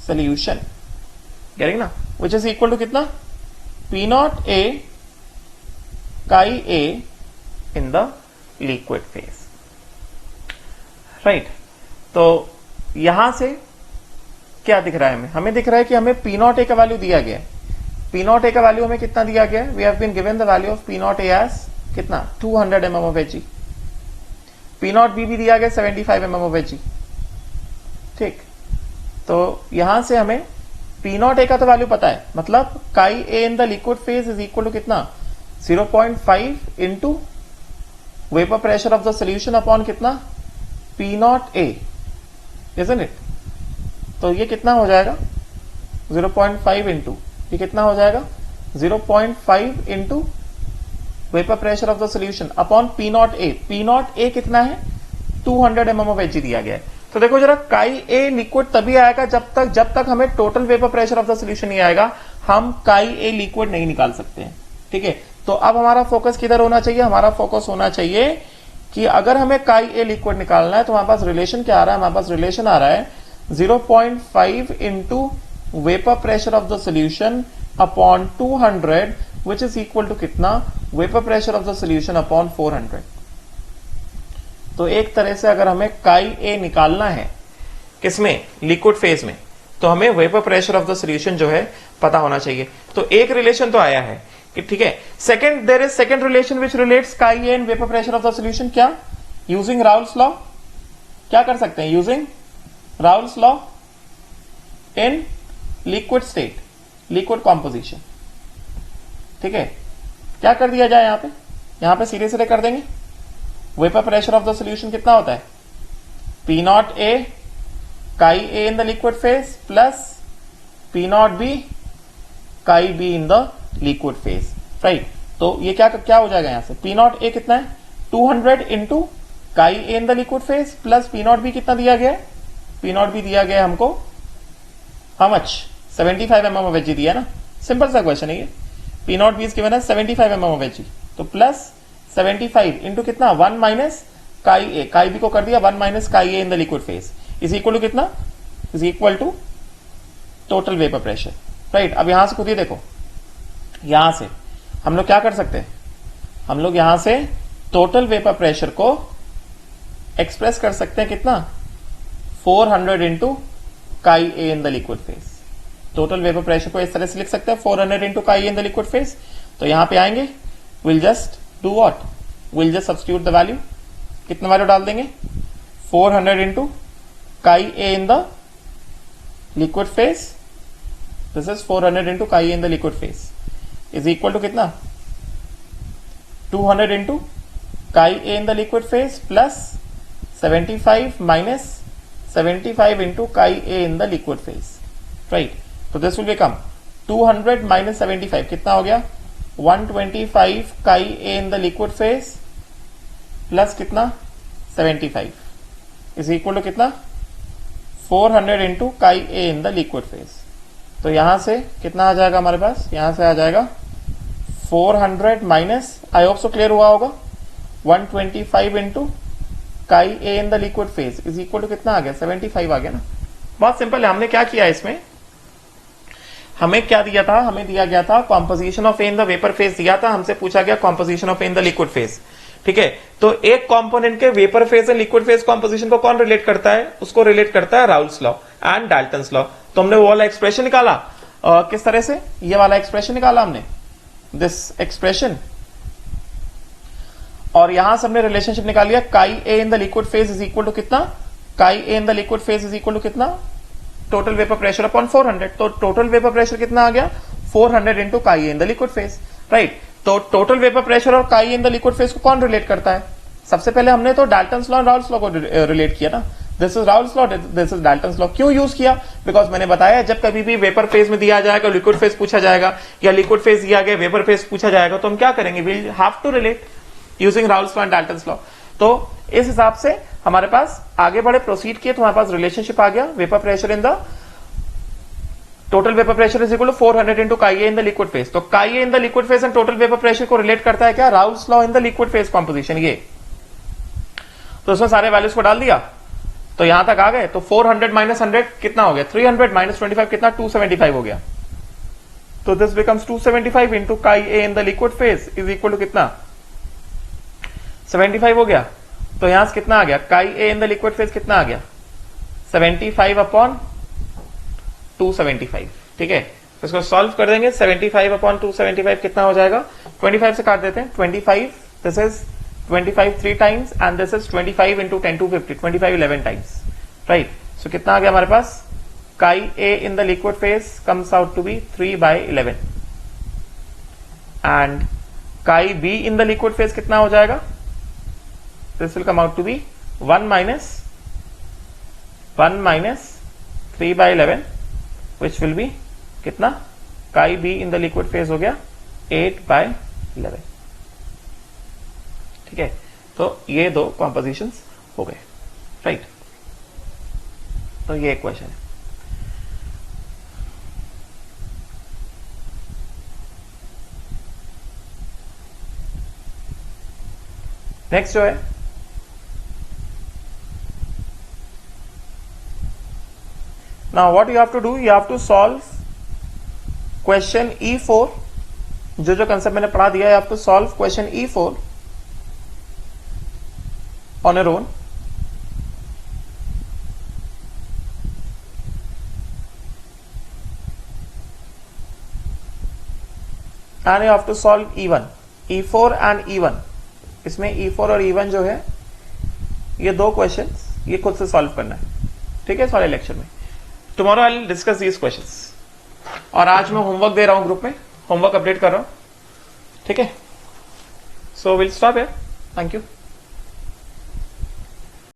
solution. Getting ना, which is equal to कितना, P not A chi A in the liquid phase. Right. तो यहां से क्या दिख रहा है हमें, हमें दिख रहा है कि हमें पी नॉट ए का वैल्यू दिया गया है. पी नॉट ए का वैल्यू हमें कितना दिया गया है, we have been given the value of P not A as कितना 200 mm of Hg. P not B भी दिया गया 75 mm of Hg. ठीक, तो यहां से हमें पी नॉट ए का तो वैल्यू पता है, मतलब chi A in the liquid phase is equal to कितना 0.5 into vapour pressure of the solution upon कितना P not A, isn't it? तो ये कितना हो जाएगा 0.5 इंटू, ये कितना हो जाएगा 0.5 into vapour pressure of the solution upon P not A. P not A कितना है 200 mm of Hg दिया गया है. तो देखो जरा, काई ए लिक्विड तभी आएगा जब तक हमें total vapour pressure of the solution नहीं आएगा, हम काई ए लिक्विड नहीं निकाल सकते हैं. ठीक है, तो अब हमारा फोकस किधर होना चाहिए, हमारा फोकस होना चाहिए कि अगर हमें काई ए लिक्विड निकालना है तो हमारे पास रिलेशन क्या आ रहा है, हमारे पास रिलेशन आ रहा है 0.5 into vapour pressure of the solution upon 200 which is equal to कितना, vapour pressure of the solution upon 400. तो एक तरह से अगर हमें काई ए निकालना है किसमें, लिक्विड फेज में, तो हमें vapour pressure of the solution जो है पता होना चाहिए. तो एक रिलेशन तो आया है कि ठीक है. Second, there is second relation which relates chi A and vapour pressure of the solution. क्या, यूजिंग राउल्स लॉ क्या कर सकते हैं, using Raoult's law in liquid state, liquid composition. ठीक है, क्या कर दिया जाए, यहां पे सीधे सीधे कर देंगे. Vapour pressure of the solution कितना होता है, P not A chi A in the liquid phase plus P not B chi B in the liquid phase. Right. तो ये क्या क्या हो जाएगा यहां से, पी नॉट ए कितना है 200 into chi A in the liquid phase plus P not B कितना दिया गया है, पी नॉट बी दिया गया है हमको how much 75 mm of H दिया है ना, सिंपल सा क्वेश्चन है ये। P not B is given है 75 mm ऑफ एच, तो प्लस 75 इंटू कितना 1 माइनस काई ए, काई बी को कर दिया 1 minus chi A in the liquid phase is equal to कितना, is equal to total vapour pressure, right. अब यहां से खुद ही देखो, यहां से हम लोग क्या कर सकते हैं, हम लोग यहां से टोटल वेपर प्रेशर को एक्सप्रेस कर सकते हैं कितना 400 into chi A in the liquid phase. Total vapour pressure को इस तरह से लिख सकते हैं 400 into chi A in the liquid phase. तो यहां पे आएंगे, will just do what, will just substitute the value, कितना वैल्यू डाल देंगे 400 into chi A in the liquid phase, this is 400 into chi A in the liquid phase is equal to कितना 200 into chi A in the liquid phase plus 75 minus 75 into chi A in the liquid phase, right. तो this will become 200 minus 75 कितना हो गया 125 chi A in the liquid phase plus कितना 75 is equal to कितना 400 into chi A in the liquid phase. तो यहां से कितना आ जाएगा हमारे पास, यहां से आ जाएगा 400 minus, I hope so clear हुआ होगा, 125 into chi A in the liquid phase is equal to कितना आ गया 75 आ गया ना। बहुत सिंपल है, हमने क्या किया इसमें, हमें क्या दिया था, हमें दिया गया था composition of A in the vapour phase दिया था, हमसे पूछा गया composition of A in the liquid phase, ठीक है। तो एक कंपोनेंट के vapour phase and liquid phase composition को कौन रिलेट करता है, उसको रिलेट करता है Raoult's law and Dalton's law. तो हमने वो वाला एक्सप्रेशन निकाला, किस तरह से, ये वाला एक्सप्रेशन निकाला हमने, दिस एक्सप्रेशन, और यहां से हमने रिलेशनशिप निकाल लिया chi A in the liquid phase is equal to कितना, chi A in the liquid phase is equal to कितना टोटल वेपर प्रेशर अपॉन 400। तो टोटल वेपर प्रेशर कितना आ गया 400 into chi A in the liquid phase, right. तो total vapour pressure और chi in the liquid phase को कौन relate करता है, सबसे पहले हमने तो Dalton's law and Raoult's law को रिलेट किया ना, this is Raoult's law, this is Dalton's law. क्यों यूज किया, बिकॉज मैंने बताया जब कभी भी वेपर फेज में दिया जाएगा लिक्विड फेज पूछा जाएगा, या लिक्विड फेज दिया गया वेपर फेज पूछा जाएगा, तो हम क्या करेंगे, will have to relate using Raoult's law and Dalton's law. तो इस हिसाब से हमारे पास आगे बढ़े, प्रोसीड किए, तो हमारे पास रिलेशनशिप आ गया, vapour pressure in the total vapour pressure is equal to 400 into chi A in the liquid phase. तो chi A in the liquid phase and total vapour pressure को रिलेट करता है क्या, Raoult's law in the liquid phase composition, ये। तो उसमें सारे values को डाल दिया, तो यहां तक आ गए। तो 400 माइनस 100 कितना हो गया 300 माइनस 25 कितना 275 हो गया। तो this becomes 275 into chi A in the liquid phase is equal to कितना 75 हो गया। तो यहां से कितना आ गया, chi A in the liquid phase कितना आ गया 75 अपॉन 275, ठीक है। तो इसको सॉल्व कर देंगे, 75 अपॉन 275 कितना हो जाएगा, 25 से काट देते हैं, 25, this is 25 3 times and this is 25 into 10 two 50, 25 11 times, right. So कितना आ गया हमारे पास, chi A in the liquid phase comes out to be 3/11 and chi B in the liquid phase कितना हो जाएगा, this will come out to be 1 minus 3/11 which will be कितना, chi B in the liquid phase हो गया 8/11, ठीक है। तो ये दो कॉम्पोजिशंस हो गए, राइट। तो ये एक क्वेश्चन है। नेक्स्ट जो है now what you have to do, you have to solve question E4, जो कंसेप्ट मैंने पढ़ा दिया, you have to solve question E4 on your own. and you have to solve E1, E4 and E1. इसमें E4 और E1 जो है ये दो क्वेश्चंस ये खुद से सॉल्व करना है, ठीक है, सारे लेक्चर में। Tomorrow I will discuss these questions. और आज मैं होमवर्क दे रहा हूं ग्रुप में, होमवर्क अपडेट कर रहा हूं, ठीक है। So will stop here, thank you.